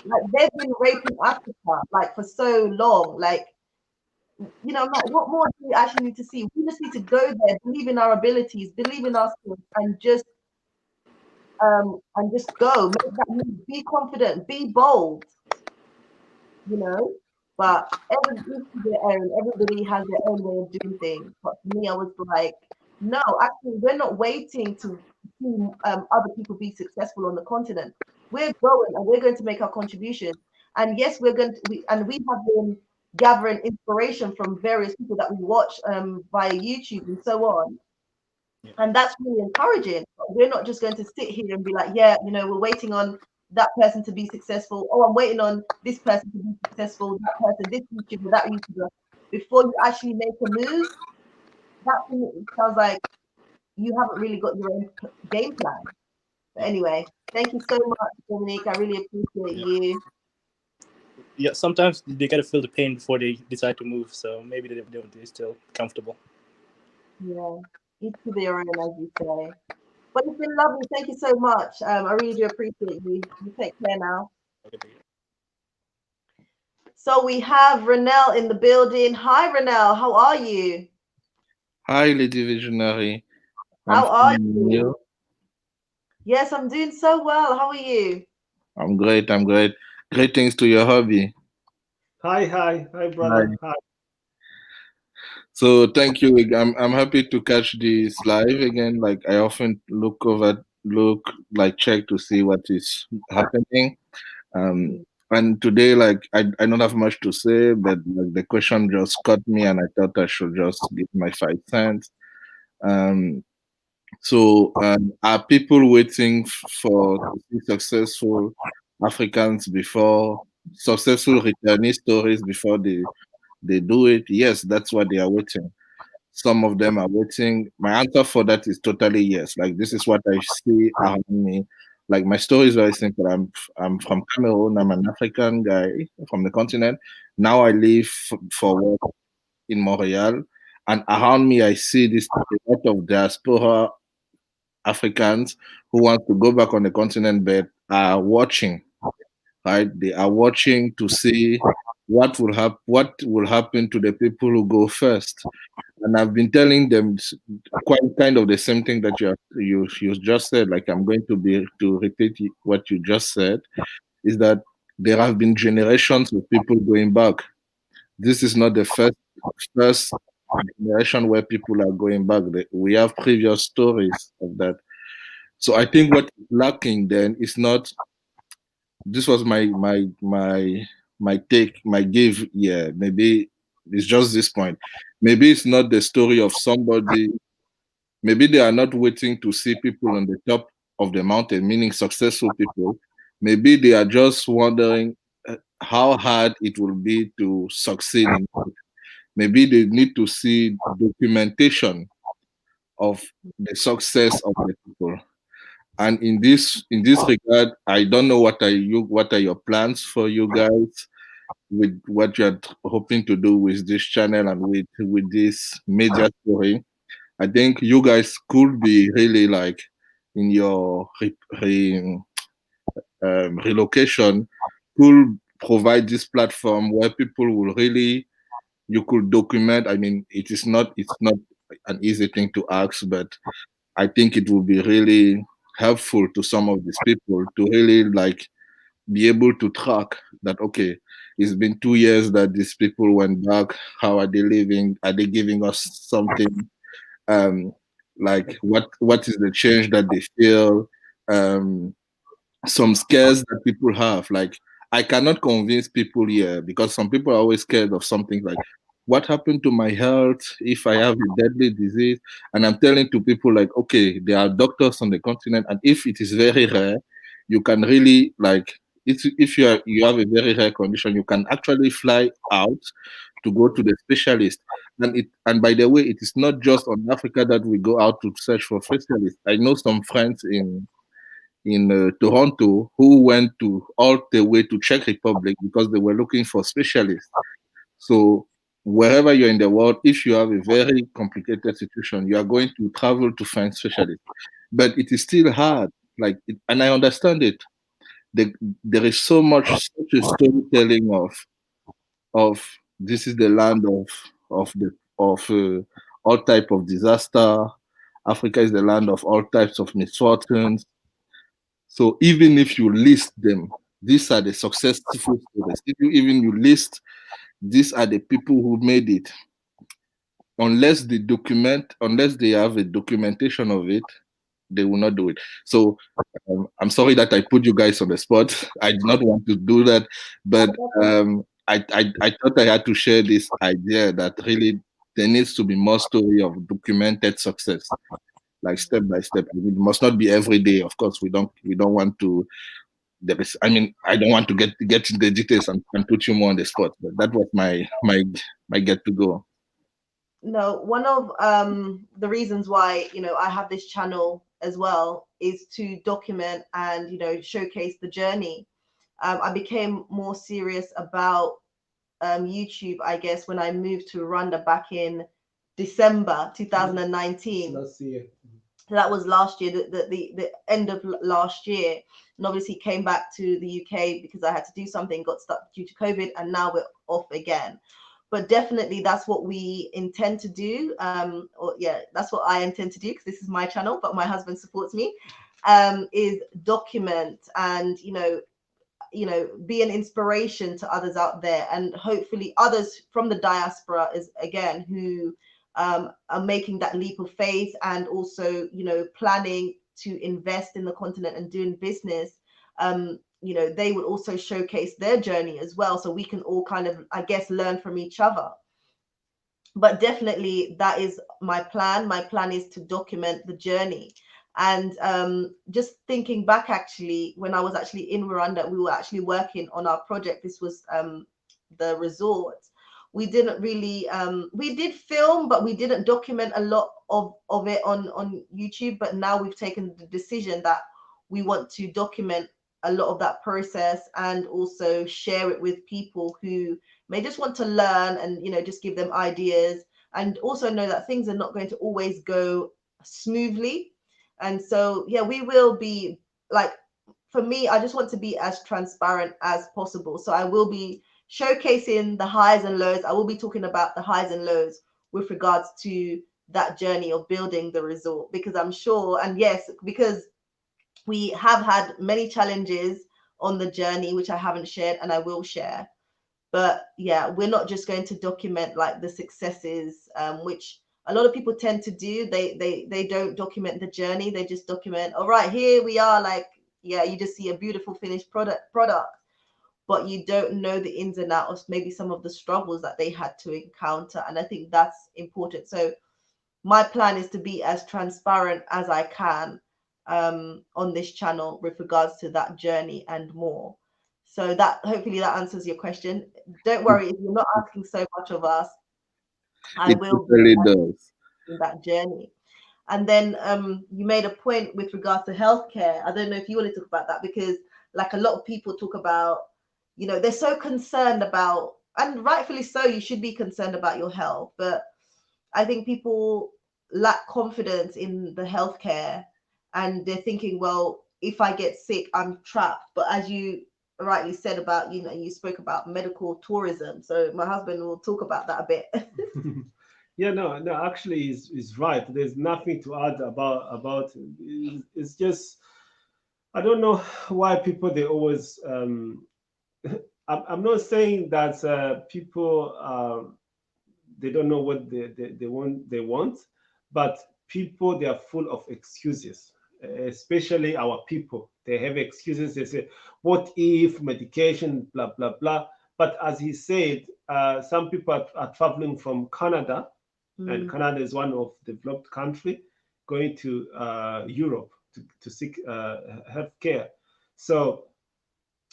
Like they've been raping Africa like for so long. Like, you know, I'm like, what more do we actually need to see? We just need to go there, believe in our abilities, believe in ourselves, and just go, make that move, be confident, be bold, you know. But everybody has their own way of doing things. But for me, I was like, no, actually, we're not waiting to see other people be successful on the continent. We're going and we're going to make our contribution. And yes, we have been gathering inspiration from various people that we watch via YouTube and so on. Yeah. And that's really encouraging. We're not just going to sit here and be like, yeah, you know, we're waiting on that person to be successful. Oh, I'm waiting on this person to be successful, that person, this YouTuber, that YouTuber. Before you actually make a move, that to me sounds like you haven't really got your own game plan. But anyway, thank you so much, Dominique. I really appreciate you. Yeah, sometimes they gotta feel the pain before they decide to move. So maybe they're still comfortable. Yeah, each to their own, as you say. But it's been lovely. Thank you so much. I really do appreciate you. You take care now. Okay. So we have Renelle in the building. Hi, Renelle. How are you? Hi, Lady Visionary. How are fine, you? Yes, I'm doing so well. How are you? I'm great. I'm great. Greetings to your hobby. Hi, brother. Hi. So thank you. I'm happy to catch this live again. Like I often check to see what is happening. And today, like I don't have much to say, but like, the question just caught me, and I thought I should just give my 5 cents. So, are people waiting for to see successful Africans before successful returnee stories before they do it? Yes, that's what they are waiting. Some of them are waiting. My answer for that is totally yes. Like this is what I see around me. Like my story is very simple. I'm from Cameroon. I'm an African guy from the continent. Now I live for work in Montreal, and around me I see this a lot of diaspora Africans who want to go back on the continent but are watching, right? They are watching to see what will happen to the people who go first. And I've been telling them quite kind of the same thing that you just said. Like I'm going to repeat what you just said, is that there have been generations of people going back. This is not the first generation where people are going back. We have previous stories of that. So I think what is lacking then is not. This was my take, my give. Yeah, maybe it's just this point. Maybe it's not the story of somebody. Maybe they are not waiting to see people on the top of the mountain, meaning successful people. Maybe they are just wondering how hard it will be to succeed in it. Maybe they need to see documentation of the success of the people. And in this regard, I don't know what are your plans for you guys with what you're hoping to do with this channel and with this media story. I think you guys could be really like in your relocation could provide this platform where people will really you could document. I mean, it's not an easy thing to ask, but I think it will be really helpful to some of these people to really like be able to track that, okay, it's been 2 years that these people went back. How are they living? Are they giving us something? Um, like what is the change that they feel? Um, some scares that people have. Like, I cannot convince people here because some people are always scared of something like, what happened to my health if I have a deadly disease? And I'm telling to people like, okay, there are doctors on the continent, and if it is very rare, you can really like, if you have a very rare condition, you can actually fly out to go to the specialist. And by the way, it is not just on Africa that we go out to search for specialists. I know some friends in Toronto who went to all the way to Czech Republic because they were looking for specialists. So wherever you're in the world, if you have a very complicated situation, you are going to travel to find specialists. But it is still hard. Like, and I understand it. There is so much such a storytelling of this is the land of all type of disaster. Africa is the land of all types of misfortunes. So even if you list them, these are the successful stories. If you even you list, these are the people who made it. Unless they have a documentation of it, they will not do it. So I'm sorry that I put you guys on the spot. I did not want to do that, but I thought I had to share this idea that really there needs to be more story of documented success, like step by step. It must not be every day. Of course, we don't want to. I mean, I don't want to get into the details and put you more on the spot, but that was my get to go. No, one of the reasons why, I have this channel as well is to document and, showcase the journey. I became more serious about YouTube, I guess, when I moved to Rwanda back in December 2019. Let's see. So that was last year, the end of last year. And obviously came back to the UK because I had to do something, got stuck due to COVID, and now we're off again. But definitely that's what we intend to do. Or yeah, that's what I intend to do because this is my channel, but my husband supports me, is document and, be an inspiration to others out there, and hopefully others from the diaspora is again who are making that leap of faith and also planning to invest in the continent and doing business. They would also showcase their journey as well, so we can all kind of, I guess, learn from each other. But definitely that is my plan. My plan is to document the journey. And just thinking back, actually, when I was actually in Rwanda, we were actually working on our project. This was the resort. We didn't really, we did film, but we didn't document a lot of it on YouTube. But now we've taken the decision that we want to document a lot of that process and also share it with people who may just want to learn and, just give them ideas, and also know that things are not going to always go smoothly. And so, yeah, we will be like, for me, I just want to be as transparent as possible. So I will be showcasing the highs and lows. I will be talking about the highs and lows with regards to that journey of building the resort, because I'm sure, and yes, because we have had many challenges on the journey, which I haven't shared and I will share. But yeah, we're not just going to document like the successes, which a lot of people tend to do. They don't document the journey. They just document, all right, here we are. Like, yeah, you just see a beautiful finished product, but you don't know the ins and outs, maybe some of the struggles that they had to encounter. And I think that's important. So my plan is to be as transparent as I can on this channel with regards to that journey and more. So that hopefully that answers your question. Don't worry, if you're not asking so much of us, I It will be really does. in that journey. And then you made a point with regards to healthcare. I don't know if you want to talk about that, because like a lot of people talk about, they're so concerned about, and rightfully so, you should be concerned about your health. But I think people lack confidence in the healthcare, and they're thinking, well, if I get sick, I'm trapped. But as you rightly said about, you know, you spoke about medical tourism. So my husband will talk about that a bit. Yeah, no, actually, is right. There's nothing to add about it. It's just I don't know why people they always. I'm not saying that people they don't know what they want, but people they are full of excuses. Especially our people, they have excuses. They say, "What if medication, blah blah blah." But as he said, some people are traveling from Canada, and Canada is one of developed country, going to Europe to seek health care. So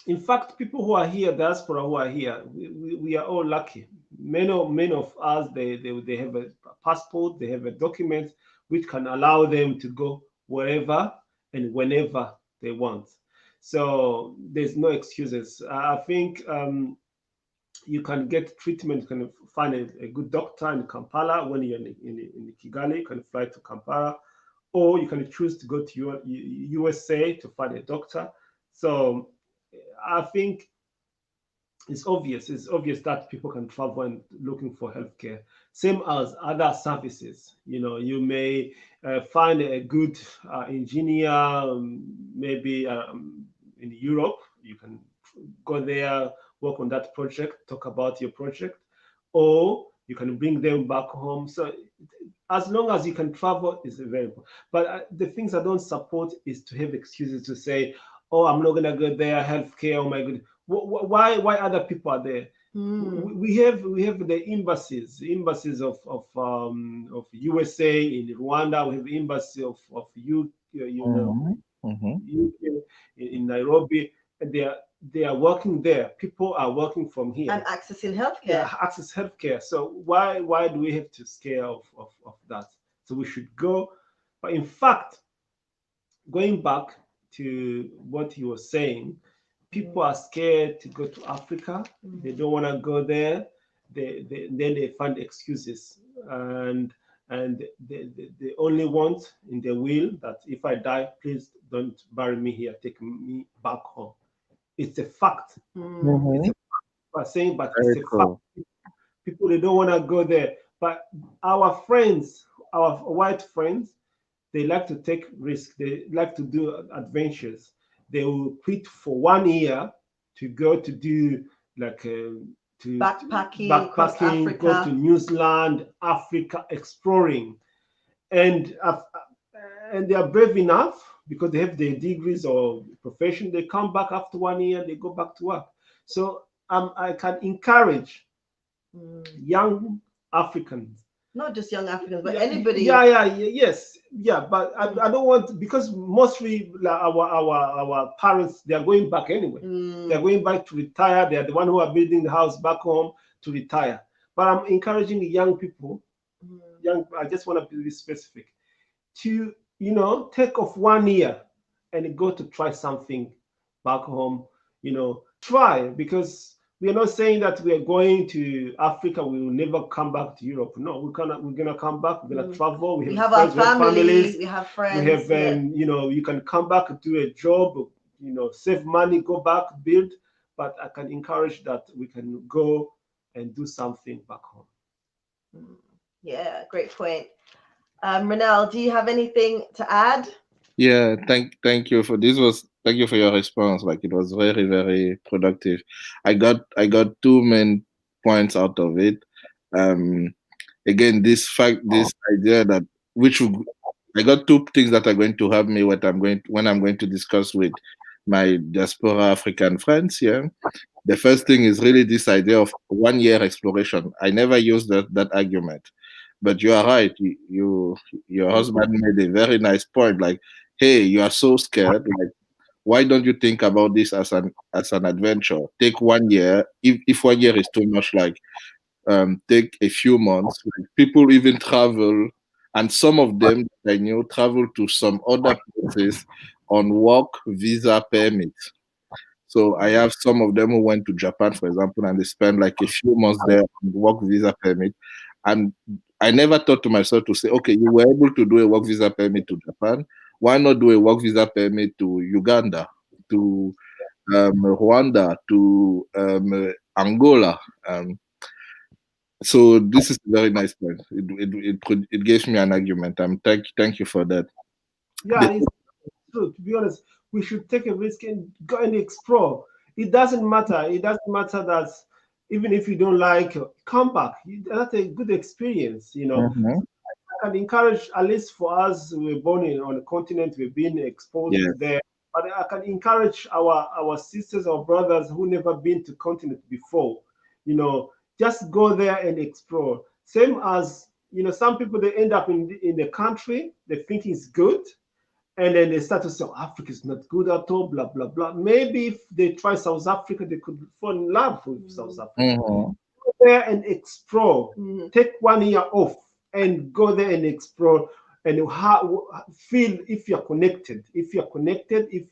in fact, people who are here, diaspora who are here, we are all lucky. Many of us, they have a passport, they have a document which can allow them to go wherever and whenever they want. So there's no excuses. I think you can get treatment, you can find a good doctor in Kampala when you're in Kigali, you can fly to Kampala, or you can choose to go to USA to find a doctor. So I think it's obvious. It's obvious that people can travel and looking for healthcare. Same as other services. You know, you may find a good engineer, maybe in Europe. You can go there, work on that project, talk about your project, or you can bring them back home. So as long as you can travel, is very important. But the things I don't support is to have excuses to say, "Oh, I'm not gonna go there. Healthcare. Oh my goodness. Why other people are there?" We have the embassies of USA in Rwanda. We have embassy of UK in Nairobi. And they are working there. People are working from here And accessing healthcare. yeah, access healthcare. So why do we have to scare of that? So we should go. But in fact, going back to what he was saying, people are scared to go to Africa. They don't want to go there. Then they find excuses, and they only want in their will that if I die, please don't bury me here. Take me back home. It's a fact. It's a fact saying, but it's Very a fact. cool. People they don't want to go there. But our friends, our white friends, they like to take risks. They like to do adventures. They will quit for 1 year to go to do like Backpacking across go Africa. to New Zealand, Africa, exploring, and they are brave enough because they have their degrees or profession. They come back after 1 year. They go back to work. So I can encourage young Africans. Not just young Africans, but Yeah, anybody. yes, yeah. But I don't want because mostly like, our parents they are going back anyway. They are going back to retire. They are the one who are building the house back home to retire. But I'm encouraging the young people. I just want to be specific to take off 1 year and go to try something back home. Try because we are not saying that we are going to Africa. We will never come back to Europe. No, we're gonna come back. We're gonna travel. We have have friends, our families. families. We have friends. We have you can come back and do a job. Save money, go back, build. But I can encourage that we can go and do something back home. Yeah, great point. Renelle, do you have anything to add? Yeah, thank you for thank you for your response. Like it was very, very productive. I got two main points out of it. Again, this idea that I got two things that are going to help me when I'm going to discuss with my diaspora African friends. Yeah. The first thing is really this idea of 1 year exploration. I never used that argument. But you are right. Your husband made a very nice point. Like, hey, you are so scared. Like, why don't you think about this as an adventure? Take 1 year. If 1 year is too much, like take a few months. Like, people even travel, and some of them I knew travel to some other places on work visa permit. So I have some of them who went to Japan, for example, and they spent like a few months there on work visa permit. And I never thought to myself to say, okay, you were able to do a work visa permit to Japan. Why not do a work visa permit to Uganda, to Rwanda to Angola. So this is a very nice point. It gives me an argument. Thank you for that. Yeah, it's true. To be honest, we should take a risk and go and explore. It doesn't matter. It doesn't matter that even if you don't like, come back. That's a good experience. Mhm. I can encourage, at least for us, we're born on a continent, we've been exposed Yes. there. But I can encourage our sisters or brothers who never been to continent before, just go there and explore. Same as, some people, they end up in the country, they think it's good, and then they start to say, oh, Africa is not good at all, blah, blah, blah. Maybe if they try South Africa, they could fall in love with South Africa. Mhm. Go there and explore. Take 1 year off and go there and explore and feel if you're connected. If you're connected, if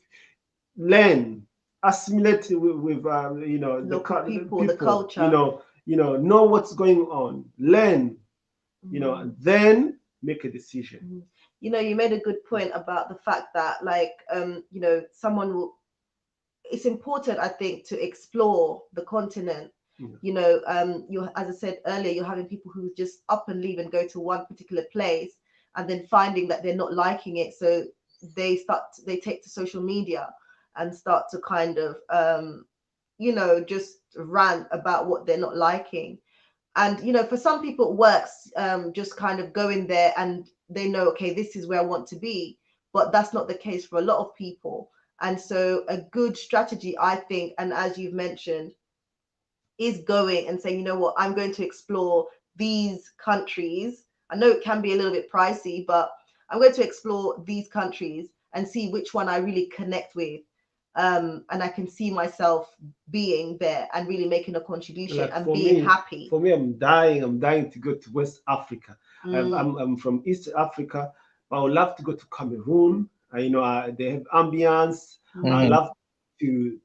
learn, assimilate with Local people, the culture. Know what's going on, learn, and then make a decision. You made a good point about the fact that, like, someone will. It's important, I think, to explore the continent. As I said earlier, you're having people who just up and leave and go to one particular place, and then finding that they're not liking it, so they take to social media and start to kind of just rant about what they're not liking. And for some people it works, just kind of going there and they know, okay, this is where I want to be. But that's not the case for a lot of people. And so a good strategy, I think, and as you've mentioned, is going and saying, you know what, I'm going to explore these countries. I know it can be a little bit pricey, but I'm going to explore these countries and see which one I really connect with. And I can see myself being there and really making a contribution, Like and being happy. For me, I'm dying to go to West Africa. I'm from East Africa, but I would love to go to Cameroon. They have ambience. I love to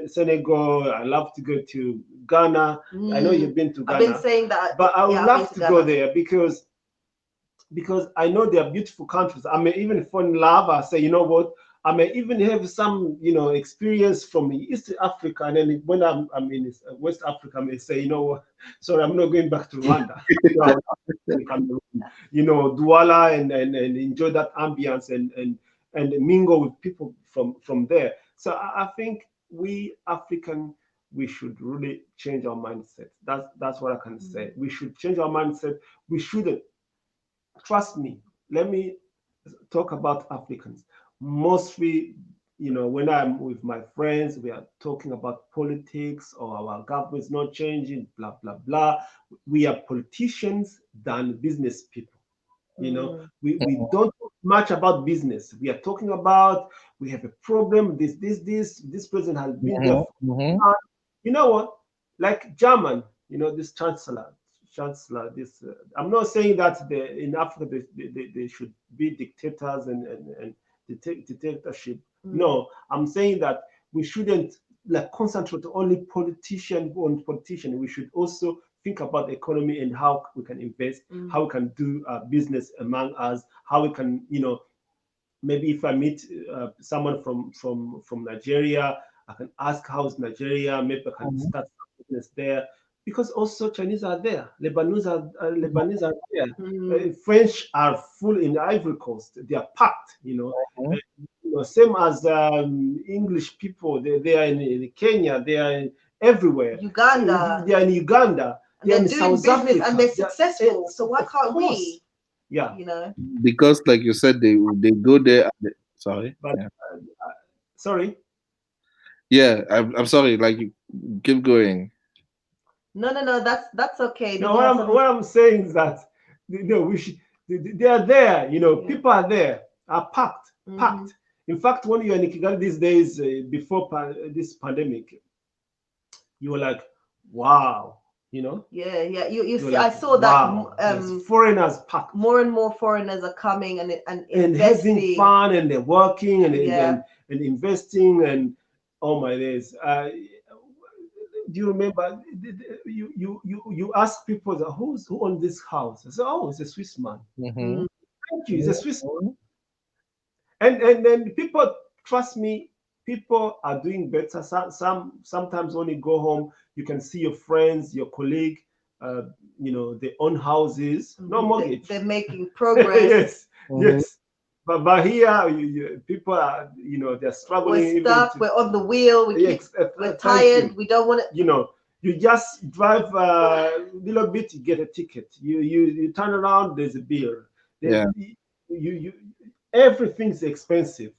Senegal. I love to go to Ghana. I know you've been to Ghana. I've been saying that, but I would love to go there because I know they are beautiful countries. I may even fall in love. I say, you know what? I may even have some, experience from East Africa, and then when I'm in West Africa, I may say, you know what? Sorry, I'm not going back to Rwanda. Douala and enjoy that ambience and mingle with people from there. So I think we African, we should really change our mindset. That's what I can say. We should change our mindset. We shouldn't. Trust me. Let me talk about Africans. Mostly, when I'm with my friends, we are talking about politics or our government's not changing, blah, blah, blah. We are politicians than business people. We don't talk much about business. We are talking about, we have a problem, this president has been there. You know what? Like German, this chancellor, I'm not saying that in Africa they should be dictators and dictatorship. No, I'm saying that we shouldn't concentrate only on politician. We should also think about the economy and how we can invest, how we can do business among us, how we can, maybe if I meet someone from Nigeria, I can ask how's Nigeria, maybe I can start some business there. Because also Chinese are there, Lebanese are there, French are full in the Ivory Coast. They are packed, same as English people. They are in Kenya. They are everywhere. Uganda. They are in Uganda. They are in doing South business Africa. and they're successful. So why can't we? Yeah. Because, like you said, they go there. Sorry. But, sorry. Yeah, I'm sorry. Like, keep going. No. That's okay. No, what I'm saying is that we should. They are there. People are there. Are packed. In fact, when you're in Kigali these days, before this pandemic, you were like, wow. Yeah. You see, like, I saw wow, that foreigners packed. More and more foreigners are coming and investing. Having fun, and they're working and investing, and oh my days. Do you remember you ask people who owns this house? I said, oh, it's a Swiss man. Thank you, it's a Swiss man. And then people, trust me, people are doing better. Sometimes when you go home, you can see your friends, your colleague, uh, they own houses, no mortgage. They're making progress. Yes, yes. But here, people are, they're struggling. We're stuck. We're on the wheel. We're tired. We don't want to. You just drive a little bit, you get a ticket. You turn around, there's a bill. Yeah. You everything's expensive.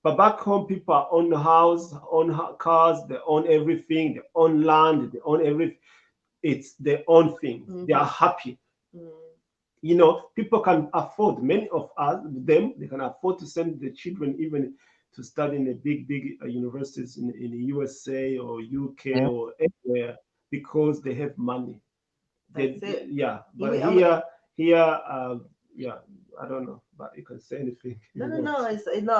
But back home, people own the house, own cars, they own everything, they own land, they own everything. It's their own thing. They are happy. People can afford, many of them, they can afford to send the children even to study in the big universities in the USA or UK or anywhere because they have money. That's it. Yeah, but here, yeah, I don't know, but you can say anything. No. I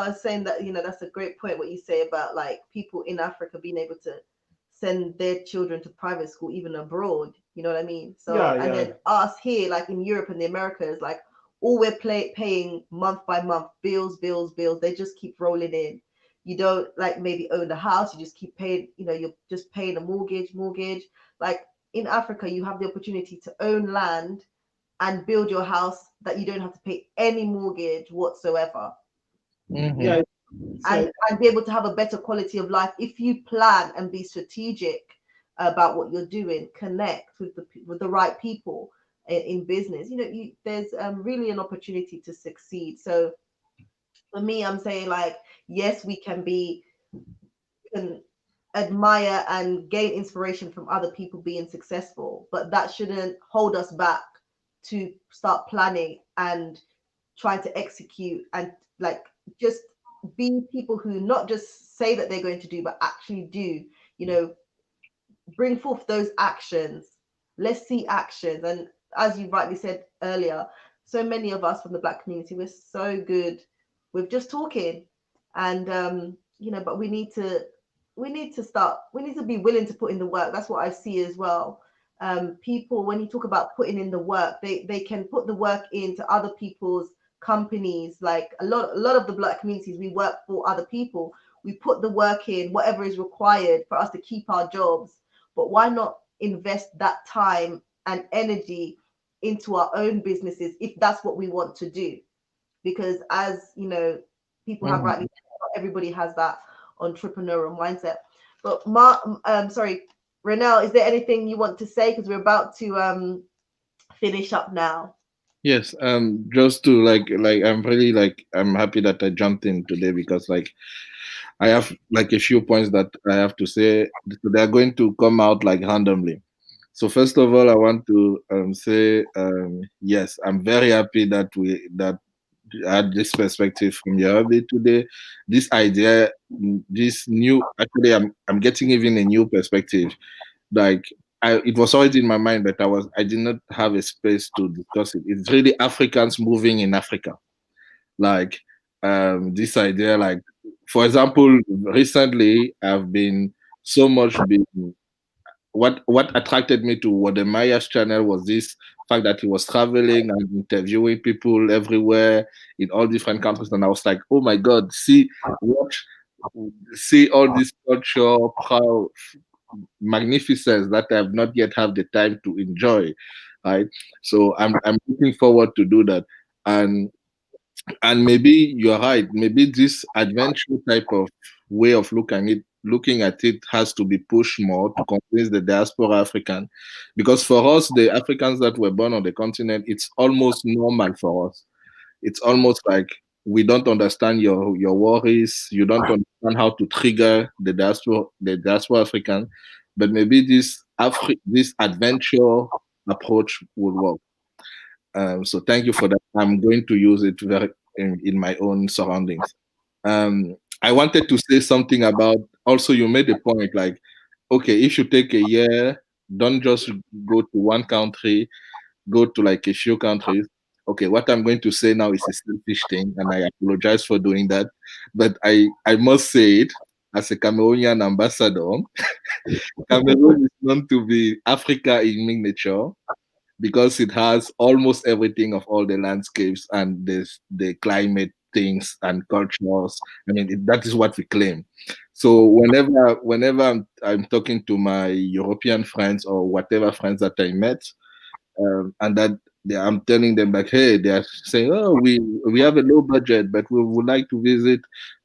was saying that that's a great point what you say about like people in Africa being able to send their children to private school even abroad. You know what I mean? So then us here, like in Europe and the Americas, like all we're paying month by month, bills. They just keep rolling in. You don't like maybe own the house. You just keep paying. You're just paying a mortgage. Like in Africa, you have the opportunity to own land and build your house that you don't have to pay any mortgage whatsoever. Yeah. And be able to have a better quality of life if you plan and be strategic about what you're doing, connect with the right people in business. There's really an opportunity to succeed. So for me, I'm saying like, yes, we can admire and gain inspiration from other people being successful, but that shouldn't hold us back to start planning and trying to execute and like just be people who not just say that they're going to do but actually do. Bring forth those actions. Let's see actions. And as you rightly said earlier, so many of us from the Black community, we're so good with just talking, and but we need to be willing to put in the work. That's what I see as well. People, when you talk about putting in the work, they can put the work into other people's companies. Like a lot of the Black communities, we work for other people. We put the work in, whatever is required for us to keep our jobs. But why not invest that time and energy into our own businesses if that's what we want to do? Because as people have rightly said, not everybody has that entrepreneurial mindset. But Renelle, is there anything you want to say? Because we're about to finish up now. Yes, just to I'm happy that I jumped in today because I have like a few points that I have to say. They're going to come out like randomly. So first of all, I want to say yes, I'm very happy that I had this perspective from Yarabi today. This idea, this new actually, I'm getting even a new perspective. Like it was already in my mind, but I did not have a space to discuss it. It's really Africans moving in Africa. Like this idea, like for example, recently I've been so much been what attracted me to Wademaya's channel was this fact that he was traveling and interviewing people everywhere in all different countries, and I was like, oh my god, see all this culture, how magnificence that I have not yet have the time to enjoy, right? So I'm looking forward to do that, and maybe you're right. Maybe this adventure type of way of looking at it has to be pushed more to convince the diaspora African, because for us, the Africans that were born on the continent, it's almost normal for us. It's almost like we don't understand your worries. You don't understand how to trigger the diaspora African, but maybe this adventure approach would work. So thank you for that. I'm going to use it very in my own surroundings. I wanted to say something about also you made a point like, okay, if you take a year, don't just go to one country, go to like a few countries. Okay, what I'm going to say now is a selfish thing, and I apologize for doing that. But I must say it as a Cameroonian ambassador. Cameroon is known to be Africa in miniature because it has almost everything of all the landscapes and the climate things and cultures. I mean, that is what we claim. So whenever I'm talking to my European friends or whatever friends that I met, and that I'm telling them like, hey, they are saying, oh, we have a low budget, but we would like to visit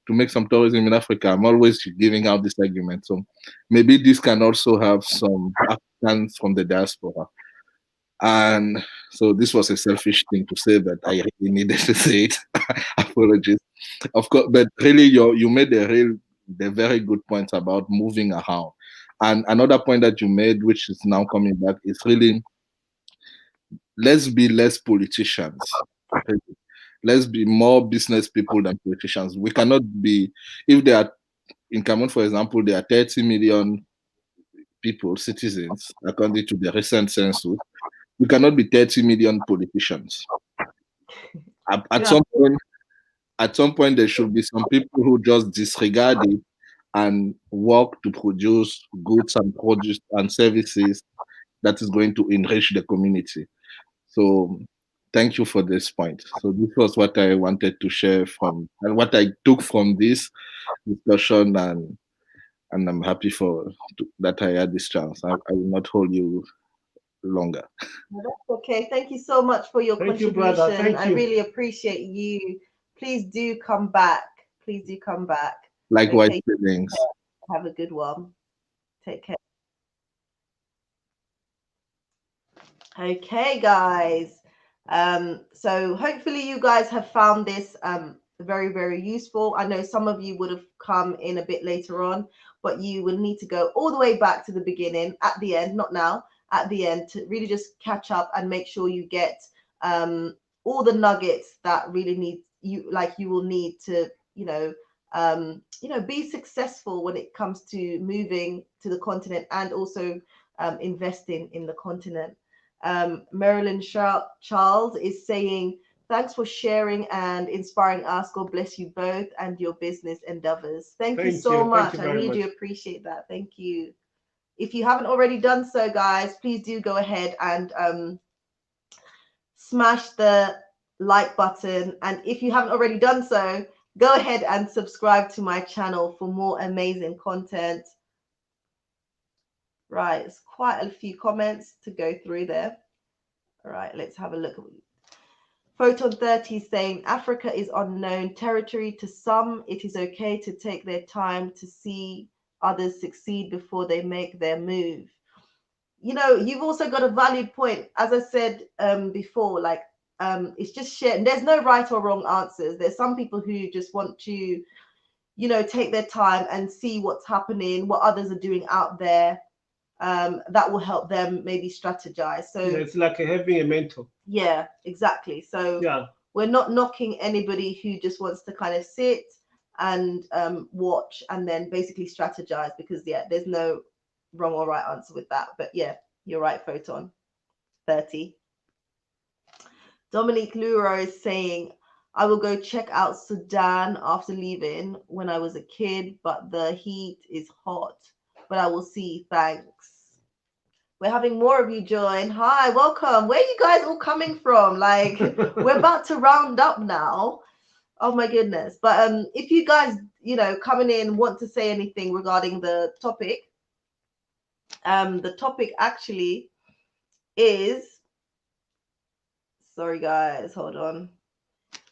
to make some tourism in Africa. I'm always giving out this argument. So maybe this can also have some Africans from the diaspora. And so this was a selfish thing to say, but I really needed to say it. Apologies. Of course, but really you made the very good points about moving around. And another point that you made, which is now coming back, is really let's be less politicians. Let's be more business people than politicians. We cannot be, if they are in Cameroon, for example, there are 30 million people, citizens, according to the recent census. We cannot be 30 million politicians. At some point, there should be some people who just disregard it and work to produce goods and produce and services that is going to enrich the community. So thank you for this point. So this was what I wanted to share from and what I took from this discussion, and I'm happy that I had this chance. I will not hold you longer. No, that's okay. Thank you so much for your Thank you, contribution. brother. Thank I you. really appreciate you. Please do come back. Please do come back. Likewise, Okay. feelings. Have a good one. Take care. Okay, guys. So hopefully you guys have found this very, very useful. I know some of you would have come in a bit later on, but you will need to go all the way back to the beginning at the end, not now, at the end, to really just catch up and make sure you get all the nuggets that really you will need to, be successful when it comes to moving to the continent and also investing in the continent. Marilyn Charles is saying, thanks for sharing and inspiring us. God bless you both and your business endeavors. Thank you so much. I really do appreciate that. Thank you. If you haven't already done so, guys, please do go ahead and smash the like button. And if you haven't already done so, go ahead and subscribe to my channel for more amazing content. Right, it's quite a few comments to go through there. All right, let's have a look. Photon 30 saying Africa is unknown territory to some. It is okay to take their time to see others succeed before they make their move. You've also got a valid point. As I said before, it's just sharing. There's no right or wrong answers. There's some people who just want to, take their time and see what's happening, what others are doing out there. That will help them maybe strategize. So it's like having a mentor. Yeah, exactly. So we're not knocking anybody who just wants to kind of sit and watch and then basically strategize, because there's no wrong or right answer with that. But yeah, you're right, Photon 30. Dominique Luro is saying, I will go check out Sudan after leaving when I was a kid, but the heat is hot. But I will see. Thanks. We're having more of you join. Hi, welcome. Where are you guys all coming from? We're about to round up now. Oh my goodness. But if you guys, coming in want to say anything regarding the topic actually is, sorry guys, hold on.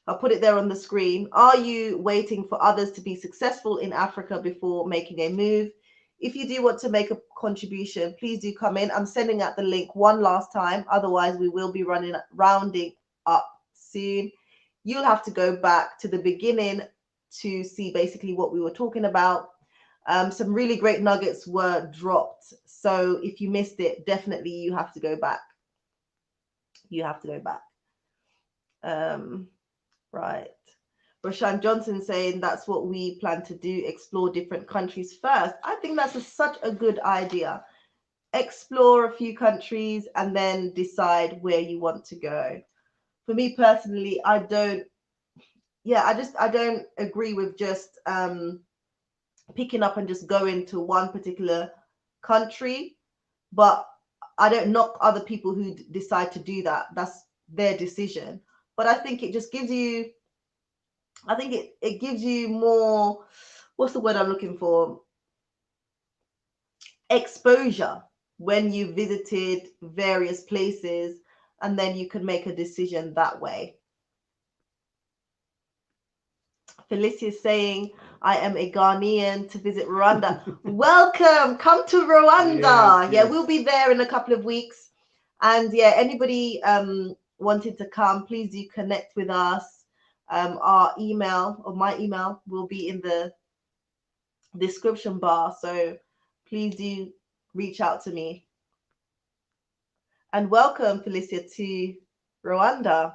I'll put it there on the screen. Are you waiting for others to be successful in Africa before making a move? If you do want to make a contribution, please do come in. I'm sending out the link one last time. Otherwise, we will be rounding up soon. You'll have to go back to the beginning to see basically what we were talking about. Some really great nuggets were dropped. So if you missed it, definitely you have to go back. You have to go back. Right. Roshan Johnson saying that's what we plan to do, explore different countries first. I think that's such a good idea. Explore a few countries and then decide where you want to go. For me personally, I don't agree with just picking up and just going to one particular country, but I don't knock other people who decide to do that. That's their decision. But I think it just gives you I think it gives you more, what's the word I'm looking for? Exposure when you visited various places, and then you can make a decision that way. Felicia is saying, I am a Ghanaian to visit Rwanda. Welcome, come to Rwanda. Yes, Yeah, yes. we'll be there in a couple of weeks. And yeah, anybody wanting to come, please do connect with us. Our email, or my email, will be in the description bar. So please do reach out to me. And welcome, Felicia, to Rwanda.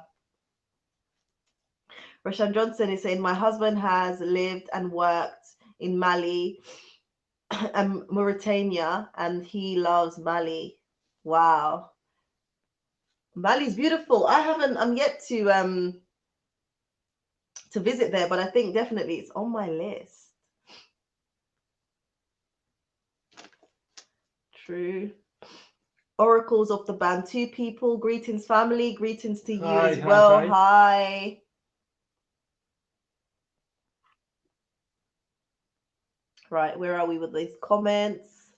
Roshan Johnson is saying, my husband has lived and worked in Mali and Mauritania, and he loves Mali. Wow. Mali's beautiful. I'm yet to visit there, but I think definitely it's on my list. True. Oracles of the Bantu people. Greetings, family. Greetings to you as well. Hi. Right, where are we with these comments?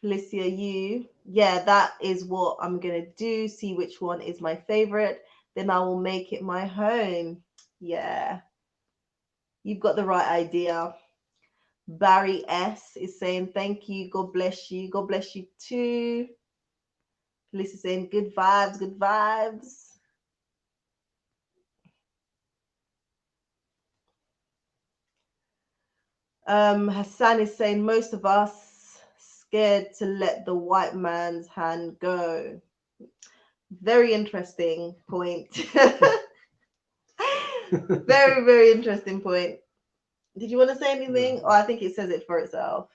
Felicia, yeah, that is what I'm gonna do. See which one is my favorite, then I will make it my home. Yeah, you've got the right idea. Barry S is saying thank you, God bless you. God bless you too. Felicia saying good vibes, good vibes. Hassan is saying most of us scared to let the white man's hand go. Very interesting point. Very, very interesting point. Did you want to say anything? Or I think it says it for itself.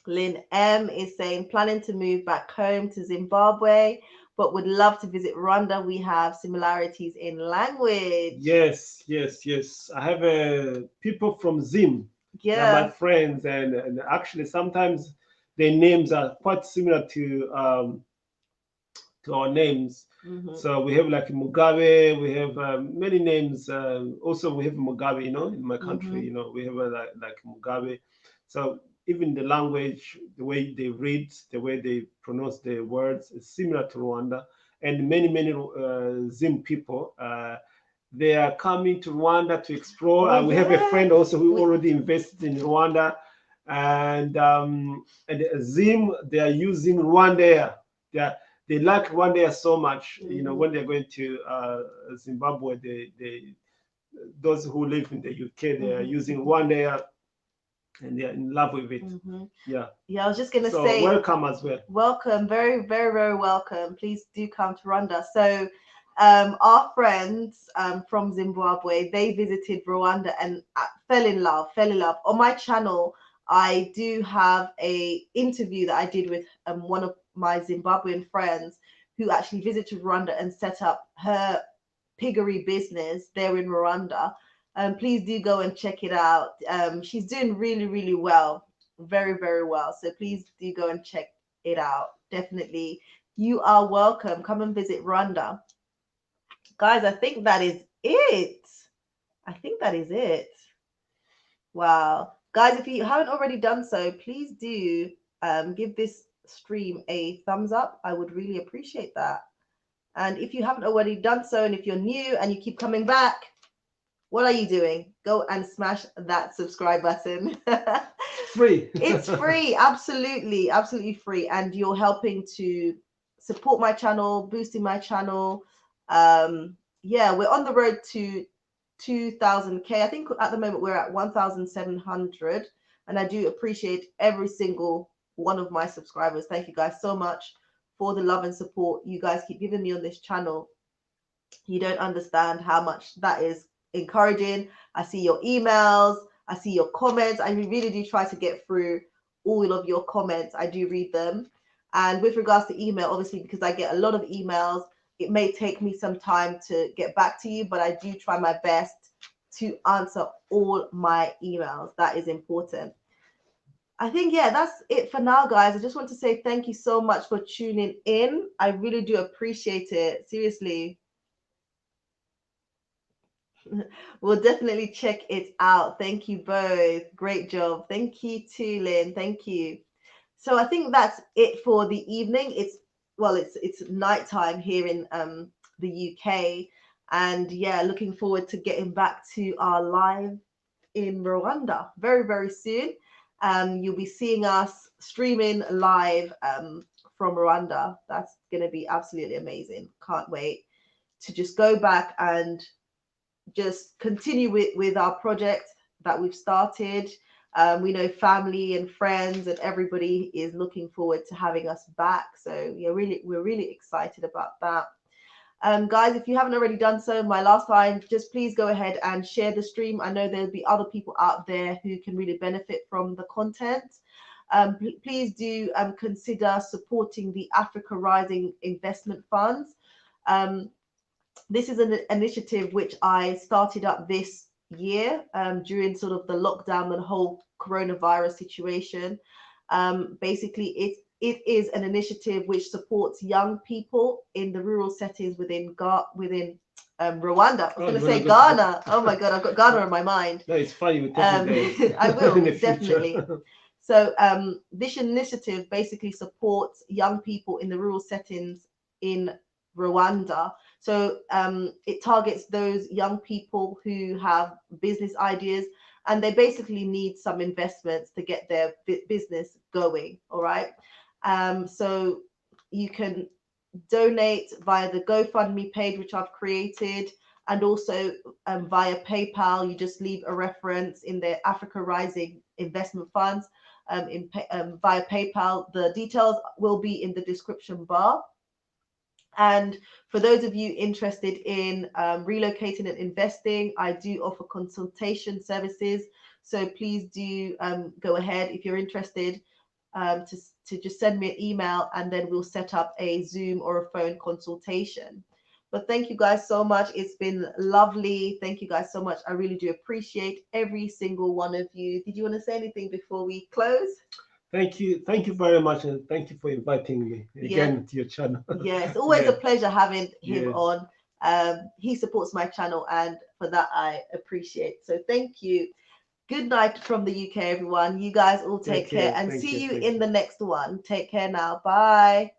Lynn M is saying planning to move back home to Zimbabwe, but would love to visit Rwanda. We have similarities in language. Yes, yes, yes. I have people from Zim. They're my friends, and actually sometimes their names are quite similar to our names. Mhm. So we have like Mugabe, we have many names. Also, we have Mugabe, in my country, we have like Mugabe. So even the language, the way they read, the way they pronounce the words is similar to Rwanda. And many, many Zim people, they are coming to Rwanda to explore. Oh, we have a yeah. friend also who already invested in Rwanda. And Zim, they are using Rwanda. They like Rwanda so much. When they're going to Zimbabwe, they those who live in the UK, they are using Rwanda, and they are in love with it. Yeah. I was just gonna say welcome as well. Welcome, very, very, very welcome. Please do come to Rwanda. So our friends from Zimbabwe, they visited Rwanda and fell in love. On my channel, I do have a interview that I did with one of my Zimbabwean friends who actually visited Rwanda and set up her piggery business there in Rwanda. Please do go and check it out. She's doing really, really well. Very, very well. So please do go and check it out. Definitely. You are welcome. Come and visit Rwanda. Guys, I think that is it. Wow. Guys, if you haven't already done so, please do give this stream a thumbs up. I would really appreciate that. And if you haven't already done so, and if you're new and you keep coming back, what are you doing? Go and smash that subscribe button. Free. It's free. Absolutely. Absolutely free. And you're helping to support my channel, boosting my channel. Yeah, we're on the road to 2,000K. I think at the moment we're at 1,700. And I do appreciate every single one of my subscribers. Thank you guys so much for the love and support you guys keep giving me on this channel. You don't understand how much that is encouraging. I see your emails, I see your comments. I really do try to get through all of your comments. I do read them. And with regards to email, obviously, because I get a lot of emails, it may take me some time to get back to you, but I do try my best to answer all my emails. That is important. I think, yeah, that's it for now, guys. I just want to say thank you so much for tuning in. I really do appreciate it. Seriously. We'll definitely check it out. Thank you both. Great job. Thank you too, Lynn. Thank you. So I think that's it for the evening. It's nighttime here in the UK, and yeah, looking forward to getting back to our live in Rwanda very, very soon. You'll be seeing us streaming live from Rwanda. That's going to be absolutely amazing. Can't wait to just go back and just continue with our project that we've started. We know family and friends and everybody is looking forward to having us back. So yeah, we're really excited about that. Guys, if you haven't already done so, my last line, just please go ahead and share the stream. I know there'll be other people out there who can really benefit from the content. Please do consider supporting the Africa Rising Investment Funds. This is an initiative which I started up this year during sort of the lockdown and the whole coronavirus situation. Basically, it is an initiative which supports young people in the rural settings within Rwanda. I was going to say Ghana. Oh my God, I've got Ghana in my mind. No, it's fine. You take I will, in the definitely. So this initiative basically supports young people in the rural settings in Rwanda. So it targets those young people who have business ideas and they basically need some investments to get their business going. All right. So you can donate via the GoFundMe page, which I've created, and also via PayPal. You just leave a reference in the Africa Rising Investment Funds via PayPal. The details will be in the description bar. And for those of you interested in relocating and investing, I do offer consultation services. So please do go ahead if you're interested to just send me an email and then we'll set up a Zoom or a phone consultation. But thank you guys so much. It's been lovely. Thank you guys so much. I really do appreciate every single one of you. Did you want to say anything before we close? Thank you very much, and thank you for inviting me again to your channel. Yeah, it's always a pleasure having him on. He supports my channel, and for that I appreciate. So thank you. Good night from the UK, everyone. You guys all take care and see you in the next one. Take care now. Bye.